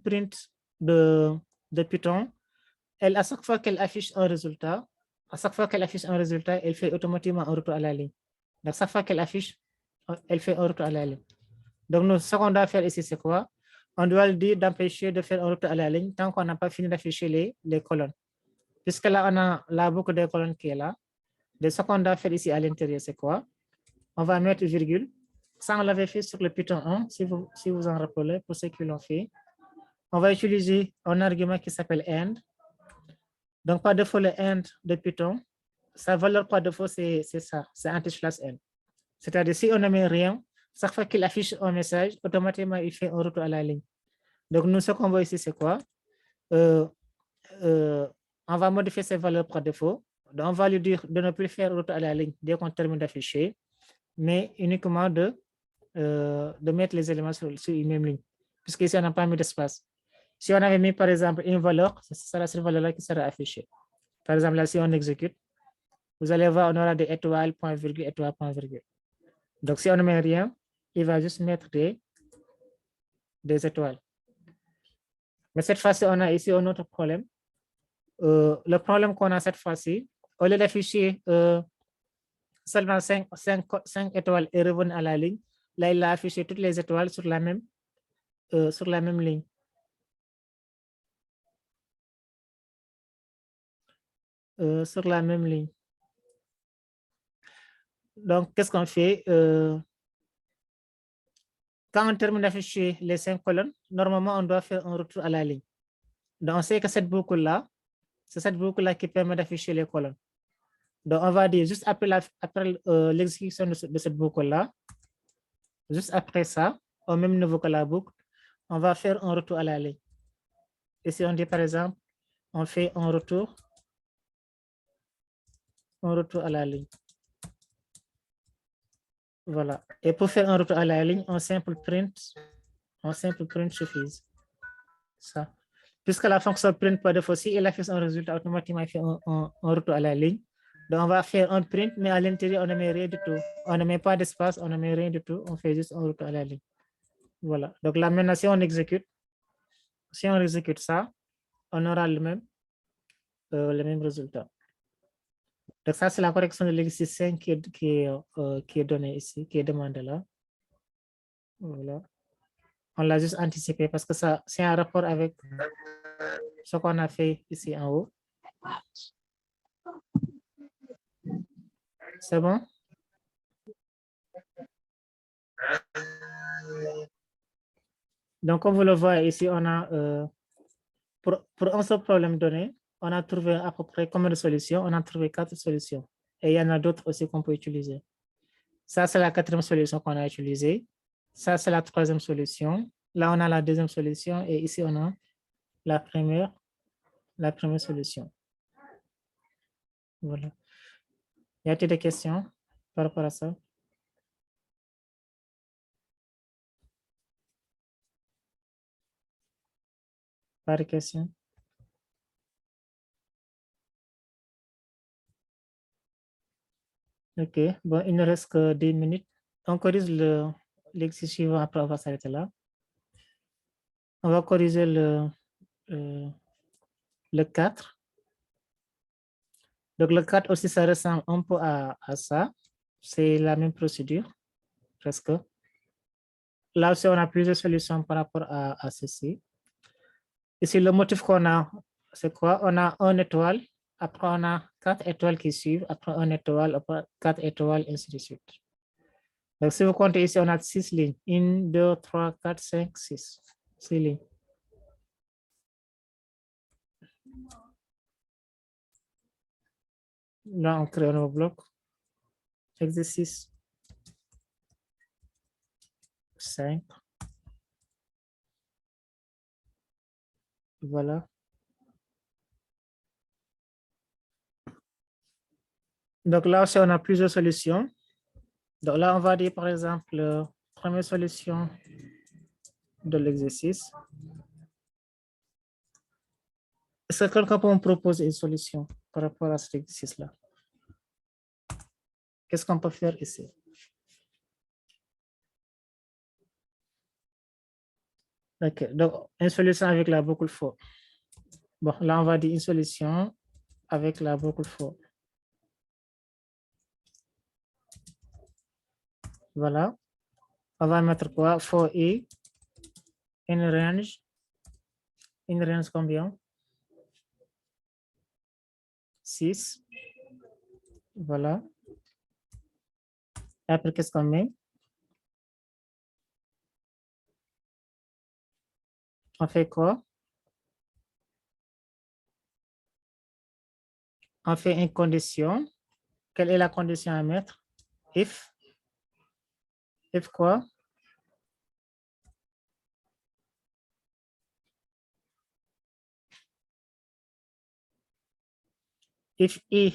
print de Python, elle, à chaque fois qu'elle affiche un résultat, elle fait automatiquement un retour à la ligne. Donc, chaque fois qu'elle affiche, elle fait un retour à la ligne. Donc, nous, ce qu'on doit faire ici, c'est quoi? On doit lui dire d'empêcher de faire un retour à la ligne tant qu'on n'a pas fini d'afficher les colonnes. Puisque là, on a la boucle des colonnes qui est là. Donc, ce qu'on doit faire ici à l'intérieur, c'est quoi? On va mettre virgule. Ça, on l'avait fait sur le Python 1, si vous en rappelez, pour ceux qui l'ont fait. On va utiliser un argument qui s'appelle end. Donc, par défaut, le end de Python, sa valeur par défaut, c'est ça, c'est anti/n. C'est-à-dire, si on ne met rien, chaque fois qu'il affiche un message, automatiquement, il fait un retour à la ligne. Donc, nous, ce qu'on voit ici, c'est quoi? On va modifier ces valeurs par défaut. Donc, on va lui dire de ne plus faire retour à la ligne dès qu'on termine d'afficher, mais uniquement de mettre les éléments sur une même ligne, puisqu'ici, on n'a pas mis d'espace. Si on avait mis, par exemple, une valeur, ce sera cette valeur-là qui sera affichée. Par exemple, là, si on exécute, vous allez voir, on aura des étoiles, point virgule, étoile, point virgule. Donc, si on ne met rien, il va juste mettre des étoiles. Mais cette fois-ci, on a ici un autre problème. Le problème qu'on a cette fois-ci, au lieu d'afficher seulement 5 étoiles et revenir à la ligne, là, il a affiché toutes les étoiles sur la même ligne. Sur la même ligne. Donc, qu'est-ce qu'on fait? Quand on termine d'afficher les 5 colonnes, normalement, on doit faire un retour à la ligne. Donc, on sait que cette boucle-là, c'est cette boucle-là qui permet d'afficher les colonnes. Donc, on va dire, juste après l'exécution de cette boucle-là, juste après ça, au même niveau que la boucle, on va faire un retour à la ligne. Et si on dit, par exemple, on fait un retour à la ligne. Voilà. Et pour faire un retour à la ligne, un simple print suffit. Ça. Puisque la fonction print par défaut, si elle affiche un résultat, automatiquement il fait un retour à la ligne. Donc, on va faire un print, mais à l'intérieur, on ne met rien du tout. On ne met pas d'espace, on ne met rien du tout. On fait juste un retour à la ligne. Voilà. Donc là, maintenant, si on exécute ça, on aura le même résultat. Donc, ça, c'est la correction de l'exercice 5 qui est donnée ici, qui est demandée là. Voilà. On l'a juste anticipé parce que ça, c'est un rapport avec ce qu'on a fait ici en haut. C'est bon? Donc, comme vous le voyez ici, on a, pour un seul problème donné, on a trouvé à peu près combien de solutions? On a trouvé 4 solutions. Et il y en a d'autres aussi qu'on peut utiliser. Ça, c'est la 4e solution qu'on a utilisée. Ça, c'est la 3e solution. Là, on a la 2e solution. Et ici, on a la première solution. Voilà. Y a-t-il des questions par rapport à ça? Pas de questions? OK. Bon, il ne reste que 10 minutes. On corrige l'exercice suivant après on va s'arrêter là. On va corriger le 4. Donc, le 4 aussi, ça ressemble un peu à ça. C'est la même procédure, presque. Là aussi, on a plusieurs solutions par rapport à ceci. Ici, le motif qu'on a, c'est quoi? On a 1 étoile, après on a 4 étoiles qui suivent, après 1 étoile, après 4 étoiles, ainsi de suite. Donc, si vous comptez ici, on a 6 lignes. 1, 2, 3, 4, 5, 6. 6 lignes. Là, on crée un nouveau bloc. Exercice 5. Voilà. Donc là aussi, on a plusieurs solutions. Donc là, on va dire par exemple, première solution de l'exercice. Est-ce que quelqu'un peut me proposer une solution par rapport à cet exercice-là? Qu'est-ce qu'on peut faire ici? Ok, donc une solution avec la boucle for. Bon, là, on va dire une solution avec la boucle for. Voilà. On va mettre quoi? For i, une range combien? 6. Voilà. Après, qu'est-ce qu'on met? On fait quoi? On fait une condition. Quelle est la condition à mettre? If quoi? If i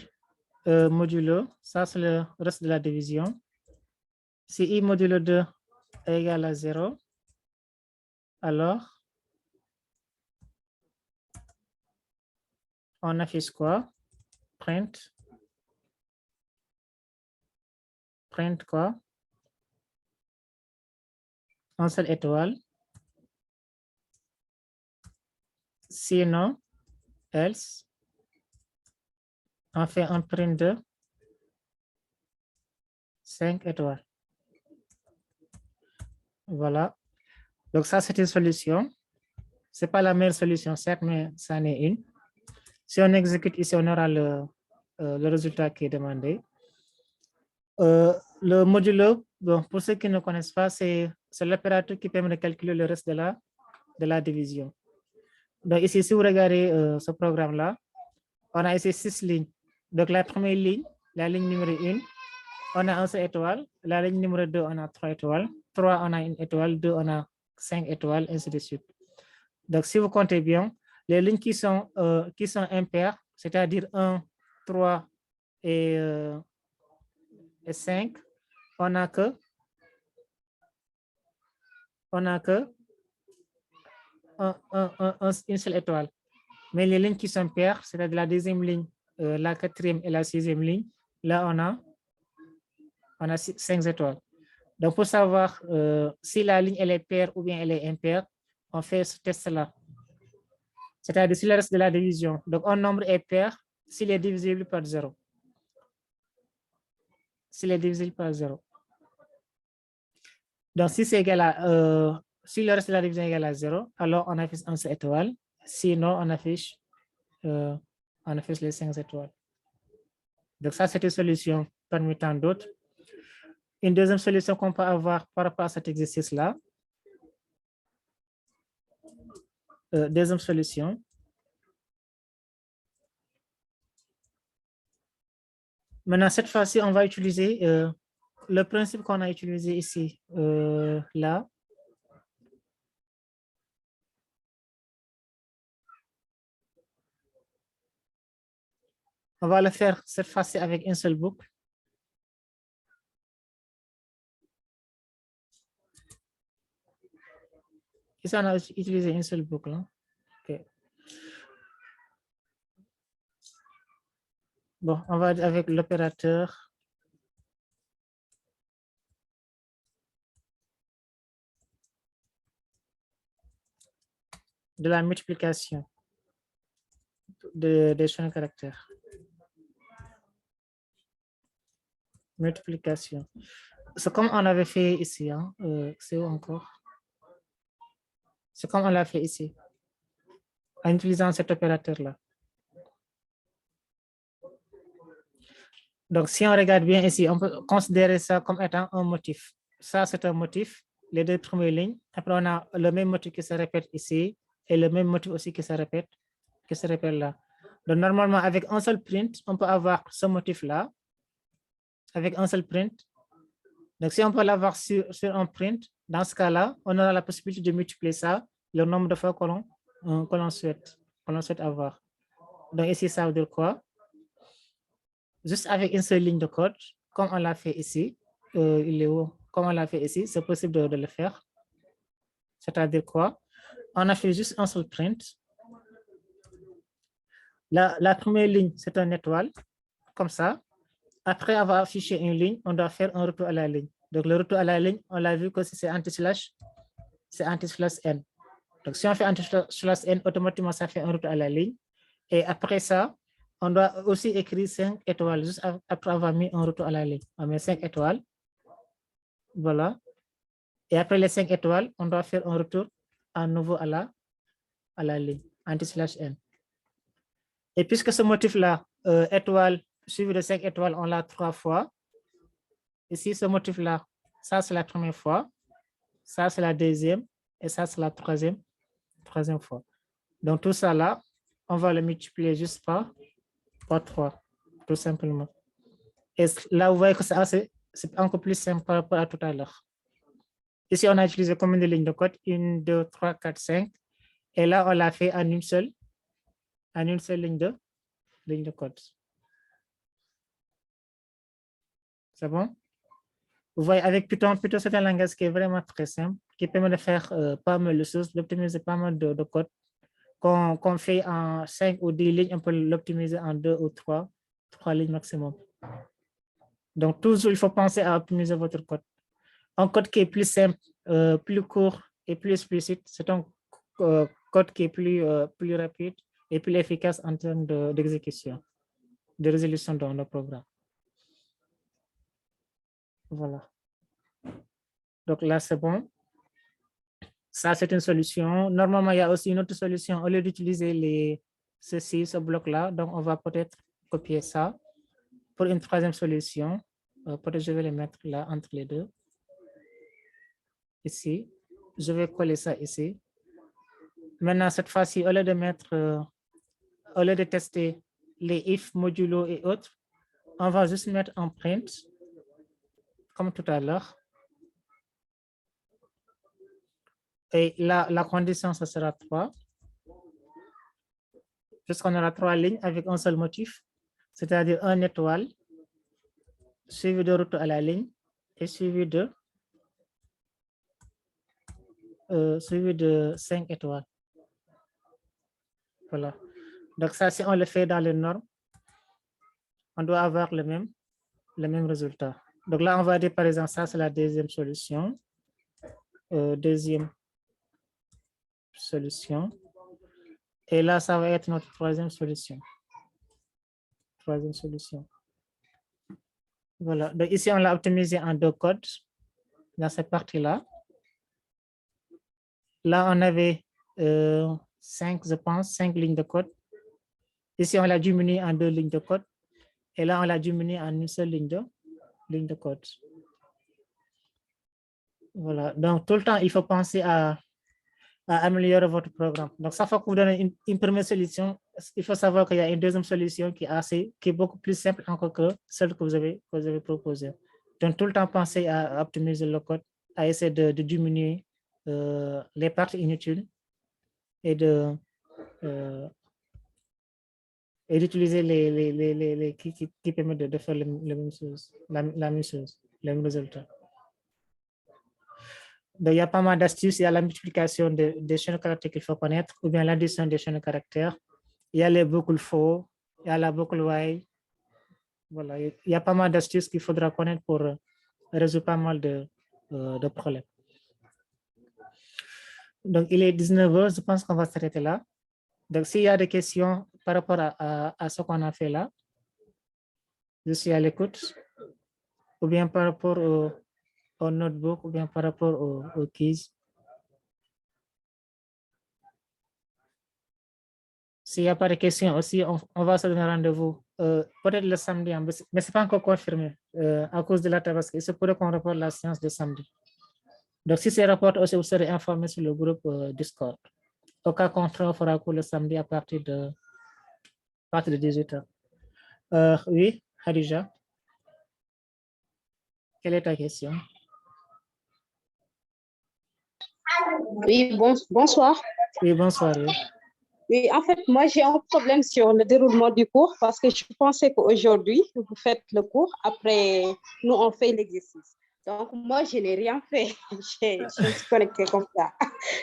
modulo, ça c'est le reste de la division. Si i modulo 2 est égal à 0, alors on affiche quoi? Print quoi? Un seul étoile. Sinon, else, on fait un print de 5 étoiles. Voilà. Donc ça, c'est une solution. Ce n'est pas la meilleure solution, certes, mais ça en est une. Si on exécute ici, on aura le résultat qui est demandé. Le modulo, bon, pour ceux qui ne connaissent pas, c'est l'opérateur qui permet de calculer le reste de la division. Donc ici, si vous regardez ce programme-là, on a ici 6 lignes. Donc la première ligne, la ligne numéro 1, on a un seul étoile. La ligne numéro 2, on a 3 étoiles. 3, on a une étoile. 2, on a 5 étoiles, ainsi de suite. Donc si vous comptez bien, les lignes qui sont impaires, c'est-à-dire 1, 3 et 5, on n'a que une seule étoile. Mais les lignes qui sont paires, c'est-à-dire la deuxième ligne, la quatrième et la sixième ligne, là on a 5 étoiles. Donc pour savoir si la ligne elle est paire ou bien elle est impaire, on fait ce test-là. C'est-à-dire si le reste de la division. Donc un nombre est pair s'il est divisible par 0. S'il est divisible par 0. Donc si c'est égal à si le reste de la division est égal à 0, alors on affiche un seul étoile. Sinon, on affiche les 5 étoiles. Donc ça, c'est une solution parmi tant d'autres. Une deuxième solution qu'on peut avoir par rapport à cet exercice-là. Deuxième solution. Maintenant, cette fois-ci, on va utiliser le principe qu'on a utilisé ici, là. On va le faire cette fois-ci avec une seule boucle. Ici, on a utilisé une seule boucle. Hein? Okay. Bon, on va avec l'opérateur de la multiplication des chaînes de caractères. Multiplication. C'est comme on avait fait ici. Hein? C'est où encore? C'est comme on l'a fait ici, en utilisant cet opérateur-là. Donc, si on regarde bien ici, on peut considérer ça comme étant un motif. Ça, c'est un motif, les deux premières lignes. Après, on a le même motif qui se répète ici et le même motif aussi qui se répète là. Donc, normalement, avec un seul print, on peut avoir ce motif-là, avec un seul print. Donc, si on peut l'avoir sur un print, dans ce cas-là, on aura la possibilité de multiplier ça, le nombre de fois que l'on souhaite avoir. Donc, ici, ça veut dire quoi? Juste avec une seule ligne de code, comme on l'a fait ici, il est où? Comme on l'a fait ici, c'est possible de le faire. C'est-à-dire quoi? On a fait juste un seul print. La première ligne, c'est une étoile, comme ça. Après avoir affiché une ligne, on doit faire un retour à la ligne. Donc, le retour à la ligne, on l'a vu que c'est anti-slash, c'est anti-slash n. Donc, si on fait anti-slash n, automatiquement, ça fait un retour à la ligne. Et après ça, on doit aussi écrire 5 étoiles, juste après avoir mis un retour à la ligne. On met 5 étoiles. Voilà. Et après les 5 étoiles, on doit faire un retour à nouveau à la ligne, anti-slash n. Et puisque ce motif-là, étoile suivi de 5 étoiles, on l'a 3 fois. Ici, ce motif-là, ça c'est la première fois, ça c'est la deuxième, et ça c'est la troisième fois. Donc tout ça là, on va le multiplier juste par 3, tout simplement. Et là, vous voyez que c'est encore plus simple par rapport à tout à l'heure. Ici, on a utilisé combien de lignes de code? 1, 2, 3, 4, 5. Et là, on l'a fait en une seule ligne de code. C'est bon? Vous voyez, avec Python, c'est un langage qui est vraiment très simple, qui permet de faire pas mal de choses, d'optimiser pas mal de code. Qu'on fait en 5 ou 10 lignes, on peut l'optimiser en 2 ou 3 lignes maximum. Donc, toujours, il faut penser à optimiser votre code. Un code qui est plus simple, plus court et plus explicite, c'est un code qui est plus rapide et plus efficace en termes d'exécution, de résolution dans le programme. Voilà. Donc là, c'est bon. Ça, c'est une solution. Normalement, il y a aussi une autre solution. Au lieu d'utiliser ce bloc-là, donc on va peut-être copier ça. Pour une troisième solution, peut-être je vais les mettre là entre les deux. Ici, je vais coller ça ici. Maintenant, cette fois-ci, au lieu de tester les if, modulo et autres, on va juste mettre un print, comme tout à l'heure. Et là, la condition, ce sera 3. Puisqu'on aura 3 lignes avec un seul motif, c'est-à-dire un étoile, suivi de retour à la ligne, et suivi de 5 étoiles. Voilà. Donc ça, si on le fait dans les normes, on doit avoir le même résultat. Donc là, on va dire par exemple, ça c'est la deuxième solution. Et là, ça va être notre troisième solution. Voilà. Donc ici, on l'a optimisé en 2 codes dans cette partie-là. Là, on avait 5, je pense, 5 lignes de code. Ici, on l'a diminué en 2 lignes de code. Et là, on l'a diminué en une seule ligne de code. Voilà. Donc, tout le temps, il faut penser à améliorer votre programme. Donc, ça fois que vous donnez une première solution, il faut savoir qu'il y a une deuxième solution qui est beaucoup plus simple encore que celle que vous avez proposée. Donc, tout le temps, pensez à optimiser le code, à essayer de diminuer les parties inutiles et d'utiliser les qui permettent de faire la même chose, la même chose, le même résultat. Donc, il y a pas mal d'astuces. Il y a la multiplication des chaînes de caractères qu'il faut connaître, ou bien l'addition des chaînes de caractères. Il y a les boucles for, il y a la boucle while. Voilà, il y a pas mal d'astuces qu'il faudra connaître pour résoudre pas mal de problèmes. Donc, il est 19h, je pense qu'on va s'arrêter là. Donc, s'il y a des questions par rapport à ce qu'on a fait là, je suis à l'écoute, ou bien par rapport au notebook, ou bien par rapport au quiz. S'il n'y a pas de questions aussi, on va se donner rendez-vous peut-être le samedi, hein, mais ce n'est pas encore confirmé à cause de la tabaski. Il se pourrait qu'on reporte la séance de samedi. Donc, si c'est reporté aussi, vous serez informé sur le groupe Discord. Au cas contraire, on fera cours le samedi à partir de 18h. Oui, Khadija, quelle est ta question? Oui, bonsoir. Oui, bonsoir. Oui. Oui, en fait, moi, j'ai un problème sur le déroulement du cours parce que je pensais qu'aujourd'hui, vous faites le cours, après, nous, on fait l'exercice. Donc, moi, je n'ai rien fait. Je me suis connectée comme ça.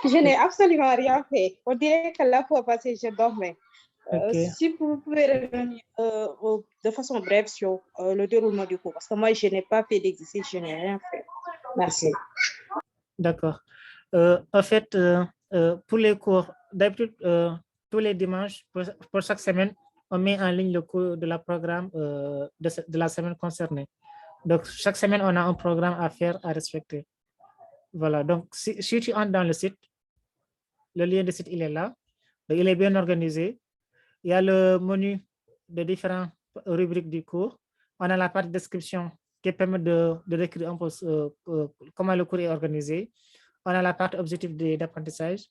Je n'ai absolument rien fait. On dirait que la fois passée, je dormais. Si vous pouvez revenir de façon brève sur le déroulement du cours, parce que moi, je n'ai pas fait d'exercice, je n'ai rien fait. Merci. D'accord. En fait, pour les cours, d'habitude, tous les dimanches, pour chaque semaine, on met en ligne le cours de la programme de la semaine concernée. Donc, chaque semaine, on a un programme à faire, à respecter. Voilà. Donc, si tu entres dans le site, le lien du site, il est là. Donc, il est bien organisé. Il y a le menu de différentes rubriques du cours. On a la partie description qui permet de décrire un peu comment le cours est organisé. On a la partie objectif d'apprentissage,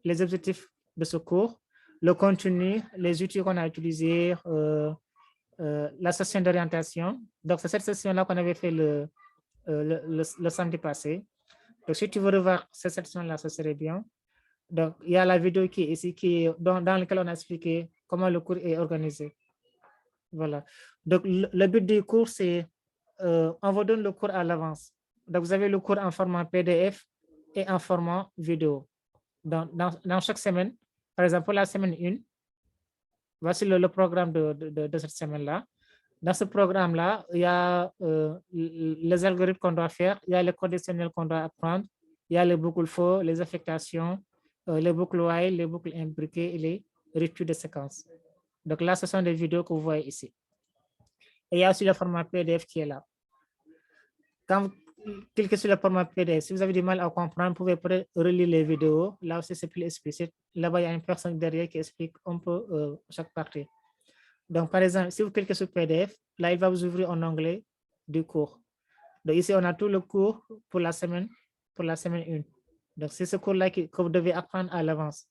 les objectifs de ce cours, le contenu, les outils qu'on a utilisés, la session d'orientation. Donc, c'est cette session-là qu'on avait fait le samedi passé. Donc, si tu veux revoir cette session-là, ce serait bien. Donc, il y a la vidéo qui est ici, dans laquelle on a expliqué comment le cours est organisé. Voilà. Donc, le but du cours, c'est on vous donne le cours à l'avance. Donc, vous avez le cours en format PDF et en format vidéo. Dans chaque semaine, par exemple, pour la semaine 1, voici le programme de cette semaine-là. Dans ce programme-là, il y a les algorithmes qu'on doit faire, il y a les conditionnels qu'on doit apprendre, il y a les boucles for, les affectations, les boucles while, les boucles imbriquées et les ruptures de séquence. Donc là, ce sont des vidéos que vous voyez ici. Et il y a aussi le format PDF qui est là. Quand vous cliquez sur le format PDF, si vous avez du mal à comprendre, vous pouvez relire les vidéos. Là aussi, c'est plus explicite. Là-bas, il y a une personne derrière qui explique un peu chaque partie. Donc, par exemple, si vous cliquez sur PDF, là, il va vous ouvrir un onglet du cours. Donc, ici, on a tout le cours pour la semaine 1. Donc, c'est ce cours-là que vous devez apprendre à l'avance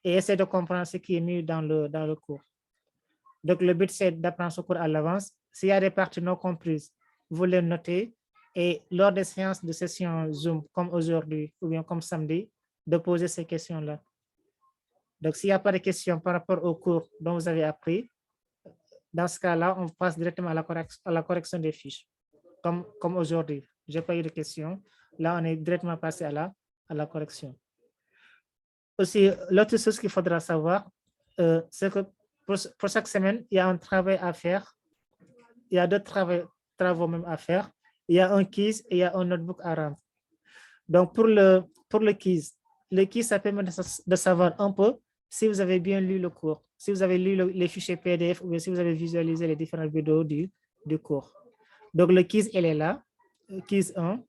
et essayer de comprendre ce qui est mis dans le cours. Donc, le but, c'est d'apprendre ce cours à l'avance. S'il y a des parties non comprises, vous les notez et lors des séances de session Zoom, comme aujourd'hui ou bien comme samedi, de poser ces questions-là. Donc, s'il n'y a pas de questions par rapport au cours dont vous avez appris, dans ce cas-là, on passe directement à la correction des fiches. Comme aujourd'hui, je n'ai pas eu de questions. Là, on est directement passé à la correction. Aussi, l'autre chose qu'il faudra savoir, c'est que pour chaque semaine, il y a un travail à faire. Il y a deux travaux même à faire. Il y a un quiz et il y a un notebook à rendre. Donc, pour le quiz, ça permet de savoir un peu si vous avez bien lu le cours, si vous avez lu les fichiers PDF ou si vous avez visualisé les différentes vidéos du cours. Donc, le quiz, elle est là, quiz 1.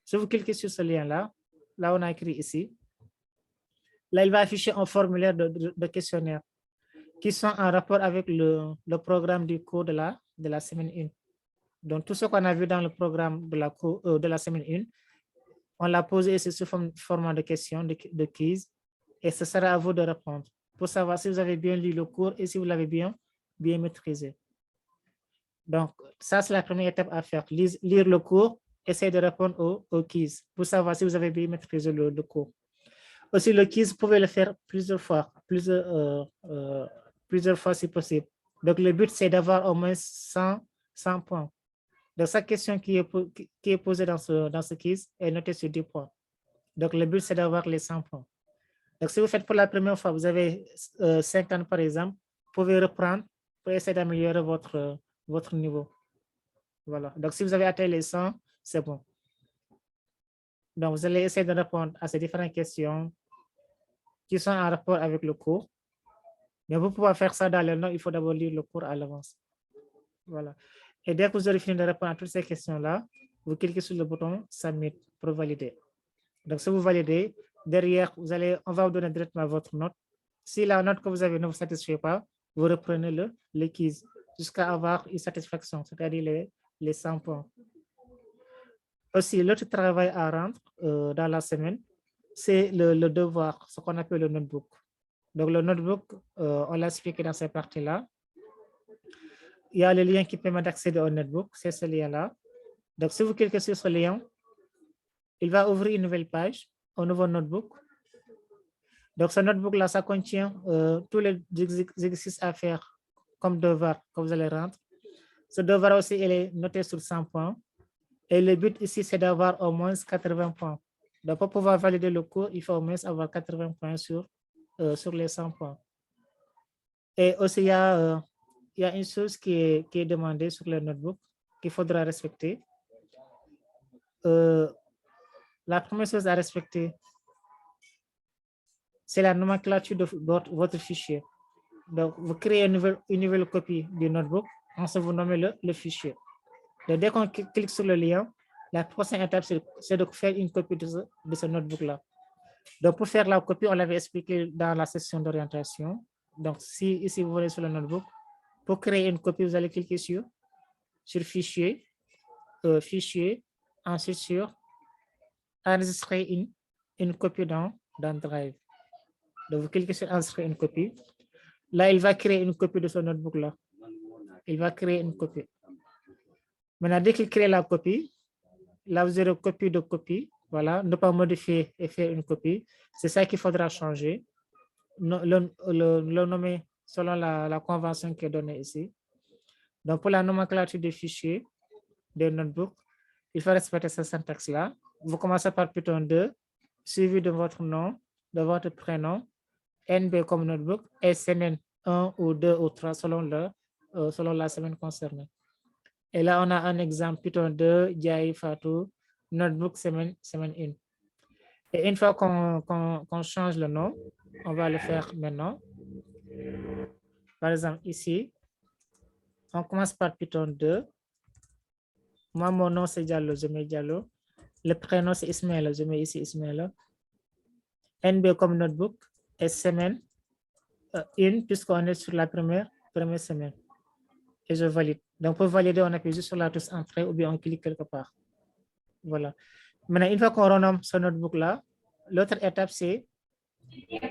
Si vous cliquez sur ce lien-là, là, on a écrit ici. Là, il va afficher un formulaire de questionnaire qui sont en rapport avec le programme du cours de la semaine 1. Donc, tout ce qu'on a vu dans le programme de la semaine 1, on l'a posé ici sous format de questions, de quiz, et ce sera à vous de répondre pour savoir si vous avez bien lu le cours et si vous l'avez bien maîtrisé. Donc, ça, c'est la première étape à faire. Lire le cours, essayer de répondre au quiz pour savoir si vous avez bien maîtrisé le cours. Aussi, le quiz, vous pouvez le faire plusieurs fois si possible. Donc, le but, c'est d'avoir au moins 100 points. Donc, chaque question qui est posée dans ce quiz est notée sur 10 points. Donc, le but, c'est d'avoir les 100 points. Donc, si vous faites pour la première fois, vous avez 50 par exemple, vous pouvez reprendre pour essayer d'améliorer votre niveau. Voilà. Donc, si vous avez atteint les 100, c'est bon. Donc, vous allez essayer de répondre à ces différentes questions qui sont en rapport avec le cours. Mais vous pouvez faire ça dans le notes, il faut d'abord lire le cours à l'avance. Voilà. Et dès que vous aurez fini de répondre à toutes ces questions-là, vous cliquez sur le bouton Submit pour valider. Donc, si vous validez, derrière, on va vous donner directement votre note. Si la note que vous avez ne vous satisfait pas, vous reprenez le quiz. jusqu'à avoir une satisfaction, c'est-à-dire les 100 points. Aussi, l'autre travail à rendre dans la semaine, c'est le devoir, ce qu'on appelle le notebook. Donc, le notebook, on l'a expliqué dans cette partie-là. Il y a le lien qui permet d'accéder au notebook, c'est ce lien-là. Donc, si vous cliquez sur ce lien, il va ouvrir une nouvelle page, un nouveau notebook. Donc, ce notebook-là, ça contient tous les exercices à faire comme devoir que vous allez rendre. Ce devoir aussi, il est noté sur 100 points. Et le but ici, c'est d'avoir au moins 80 points. Donc, pour pouvoir valider le cours, il faut au moins avoir 80 points sur les 100 points. Et aussi, il y a une chose qui est demandée sur le notebook qu'il faudra respecter. La première chose à respecter, c'est la nomenclature de votre fichier. Donc, vous créez une nouvelle copie du notebook, ensuite vous nommez le fichier. Donc, dès qu'on clique sur le lien, la prochaine étape, c'est de faire une copie de ce notebook-là. Donc, pour faire la copie, on l'avait expliqué dans la session d'orientation. Donc, si ici vous voulez sur le notebook, pour créer une copie, vous allez cliquer sur fichier, fichier, ensuite sur enregistrer une copie dans Drive. Donc, vous cliquez sur enregistrer une copie. Là, il va créer une copie de ce notebook-là. Il va créer une copie. Maintenant, dès qu'il crée la copie, là, vous aurez copie de copie. Voilà, ne pas modifier et faire une copie. C'est ça qu'il faudra changer. Le nommer selon la convention qui est donnée ici. Donc, pour la nomenclature des fichiers, des notebooks, il faut respecter ce syntaxe-là. Vous commencez par Python 2, suivi de votre nom, de votre prénom, NB comme notebook, et SNN 1 ou 2 ou 3 selon la semaine concernée. Et là, on a un exemple Python 2, Jai Fatou, notebook semaine 1. Et une fois qu'on change le nom, on va le faire maintenant. Par exemple, ici, on commence par Python 2. Moi, mon nom, c'est Diallo, je mets Diallo. Le prénom, c'est Ismaël, je mets ici Ismaël. NB comme notebook et semaine 1, puisqu'on est sur la première semaine. Et je valide. Donc, pour valider, on appuie juste sur la touche Entrée ou bien on clique quelque part. Voilà. Maintenant, une fois qu'on renomme ce notebook-là, l'autre étape, c'est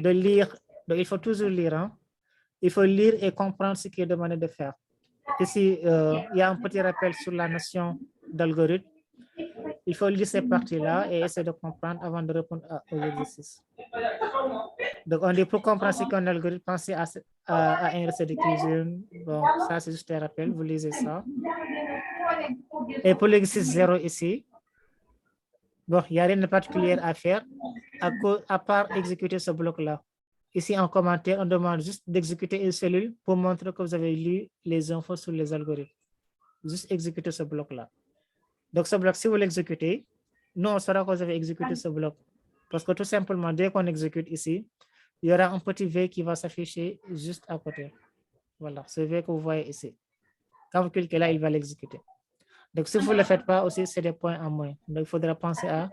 de lire. Donc, il faut toujours lire. Hein. Il faut lire et comprendre ce qui est demandé de faire. Ici, il y a un petit rappel sur la notion d'algorithme. Il faut lire ces parties-là et essayer de comprendre avant de répondre aux exercices. Donc, on dit pour comprendre ce qu'est un algorithme, pensez à un recette de cuisine. Bon, ça, c'est juste un rappel. Vous lisez ça. Et pour l'exercice 0 ici, bon, il n'y a rien de particulier à faire à part exécuter ce bloc-là. Ici, en commentaire, on demande juste d'exécuter une cellule pour montrer que vous avez lu les infos sur les algorithmes. Juste exécuter ce bloc-là. Donc, ce bloc, si vous l'exécutez, nous, on saura que vous avez exécuté ce bloc. Parce que tout simplement, dès qu'on exécute ici, il y aura un petit V qui va s'afficher juste à côté. Voilà, ce V que vous voyez ici. Quand vous cliquez là, il va l'exécuter. Donc, si vous ne le faites pas aussi, c'est des points en moins. Donc, il faudra penser à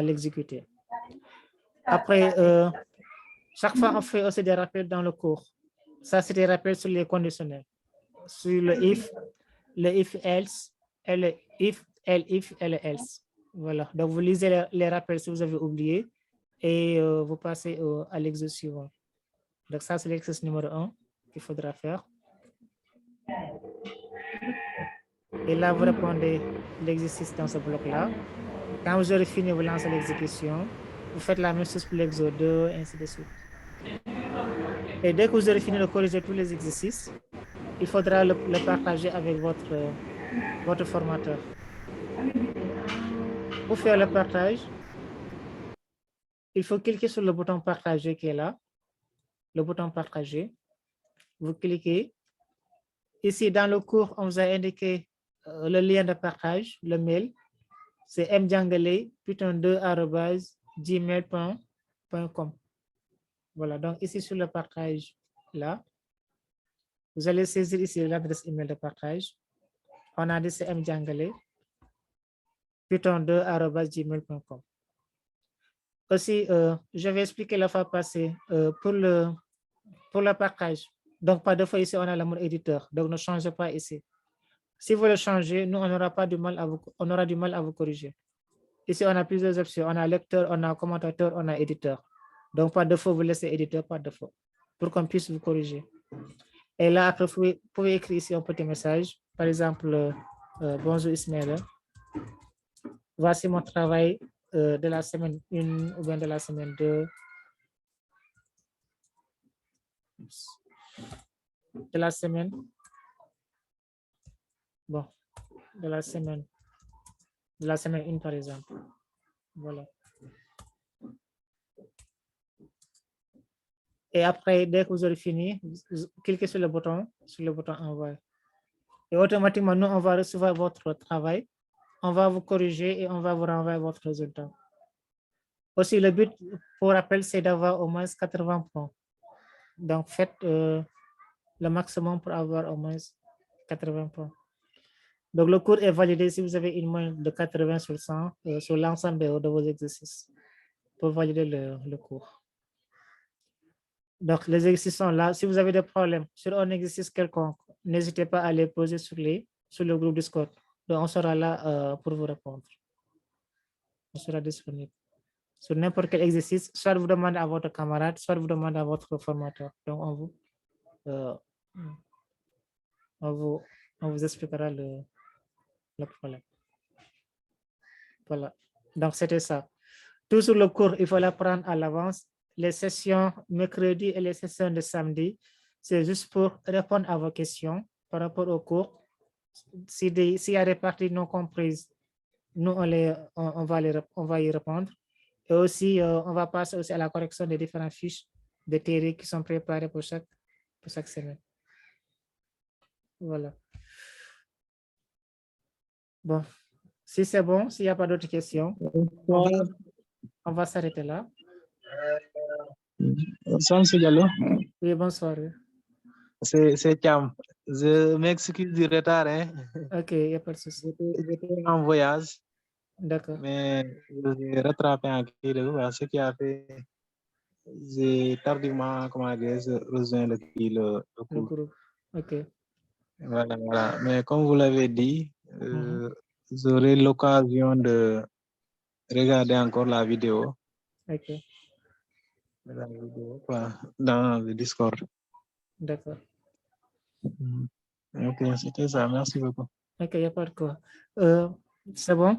l'exécuter. Après, chaque fois, on fait aussi des rappels dans le cours. Ça, c'est des rappels sur les conditionnels. Sur le if, else, et le if, elif et le else. Voilà. Donc, vous lisez les rappels si vous avez oublié et vous passez à l'exercice suivant. Donc, ça, c'est l'exercice numéro 1 qu'il faudra faire. Et là, vous répondez l'exercice dans ce bloc-là. Quand vous aurez fini, vous lancez l'exécution. Vous faites la même chose pour l'exo 2, ainsi de suite. Et dès que vous aurez fini de corriger tous les exercices, il faudra le partager avec votre formateur. Pour faire le partage, il faut cliquer sur le bouton partager qui est là. Le bouton partager. Vous cliquez. Ici, dans le cours, on vous a indiqué le lien de partage, le mail. C'est mdiangale python2@gmail.com. Voilà, donc ici sur le partage, là, vous allez saisir ici l'adresse email de partage. On a dit c'est mdiangale python2@gmail.com. Aussi, je vais expliquer la fois passée pour le partage. Donc, par défaut, ici, on a le mode éditeur. Donc, ne changez pas ici. Si vous le changez, nous, on aura du mal à vous corriger. Ici, on a plusieurs options. On a lecteur, on a commentateur, on a éditeur. Donc, par défaut, vous laissez éditeur par défaut pour qu'on puisse vous corriger. Et là, après, vous pouvez écrire ici un petit message. Par exemple, bonjour Ismaël. Voici mon travail de la semaine 1 ou bien de la semaine 2. De la semaine. Bon, de la semaine 1 par exemple. Voilà. Et après, dès que vous aurez fini, vous cliquez sur le bouton envoyer. Et automatiquement, nous, on va recevoir votre travail, on va vous corriger et on va vous renvoyer votre résultat. Aussi, le but, pour rappel, c'est d'avoir au moins 80 points. Donc, faites le maximum pour avoir au moins 80 points. Donc, le cours est validé si vous avez une moyenne de 80 sur 100 sur l'ensemble de vos exercices pour valider le cours. Donc, les exercices sont là. Si vous avez des problèmes sur un exercice quelconque, n'hésitez pas à les poser sur le groupe Discord. Donc, on sera là pour vous répondre. On sera disponible. Sur n'importe quel exercice, soit vous demandez à votre camarade, soit vous demandez à votre formateur. Donc, on vous expliquera le problème. Voilà. Donc, c'était ça. Tout sur le cours, il faut l'apprendre à l'avance. Les sessions mercredi et les sessions de samedi, c'est juste pour répondre à vos questions par rapport au cours. S'il y a des parties non comprises, nous, on va y répondre. Et aussi, on va passer aussi à la correction des différentes fiches de théorie qui sont préparées pour chaque semaine. Voilà. Bon, si c'est bon, s'il n'y a pas d'autres questions, on va s'arrêter là. Bonsoir, M. Diallo. Oui, bonsoir. C'est Thiam. Je m'excuse du retard. Hein. Ok, il n'y a pas de souci. J'étais en voyage. D'accord. Mais j'ai rattrapé en Kilo, ce qui a fait j'ai tardivement rejoint le groupe. Ok. Voilà. Mais comme vous l'avez dit, j'aurai l'occasion de regarder encore la vidéo. Ok. La vidéo dans le Discord. D'accord. Ok, c'était ça. Merci beaucoup. Ok, il n'y a pas de quoi. C'est bon.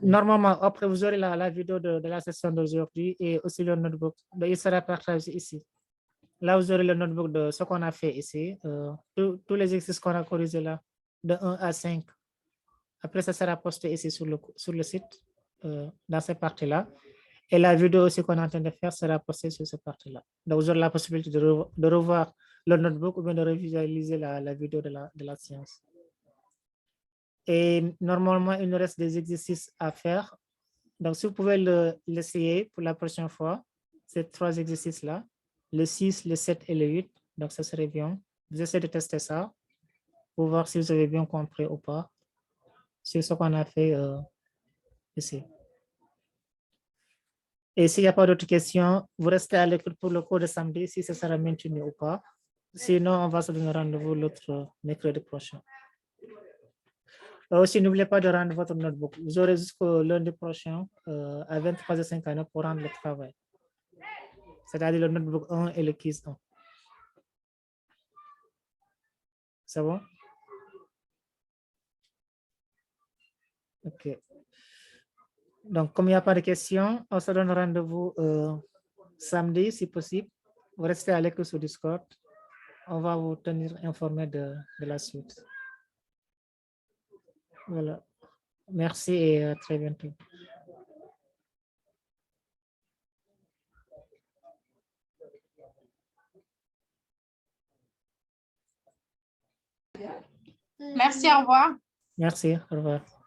Normalement, après, vous aurez la vidéo de la session d'aujourd'hui et aussi le notebook. Donc, il sera partagé ici. Là, vous aurez le notebook de ce qu'on a fait ici. Tous les exercices qu'on a corrigés là, de 1 à 5. Après, ça sera posté ici sur le site, dans cette partie-là. Et la vidéo aussi qu'on est en train de faire sera postée sur cette partie-là. Donc, vous aurez la possibilité de revoir le notebook ou bien de revisualiser la vidéo de la séance. Et normalement, il nous reste des exercices à faire. Donc, si vous pouvez l'essayer pour la prochaine fois, ces 3 exercices-là, le 6, le 7 et le 8, donc ça serait bien. Vous essayez de tester ça pour voir si vous avez bien compris ou pas. C'est ce qu'on a fait ici. Et s'il n'y a pas d'autres questions, vous restez à l'écoute pour le cours de samedi, si ce sera maintenu ou pas. Sinon, on va se donner rendez-vous l'autre mercredi prochain. Aussi, n'oubliez pas de rendre votre notebook. Vous aurez jusqu'au lundi prochain à 23h59 pour rendre le travail. C'est-à-dire le notebook 1 et le quiz 1. C'est bon? OK. Donc, comme il n'y a pas de questions, on se donne rendez-vous samedi, si possible. Vous restez à l'écoute sur Discord. On va vous tenir informé de la suite. Voilà. Merci et à très bientôt. Merci, au revoir. Merci, au revoir.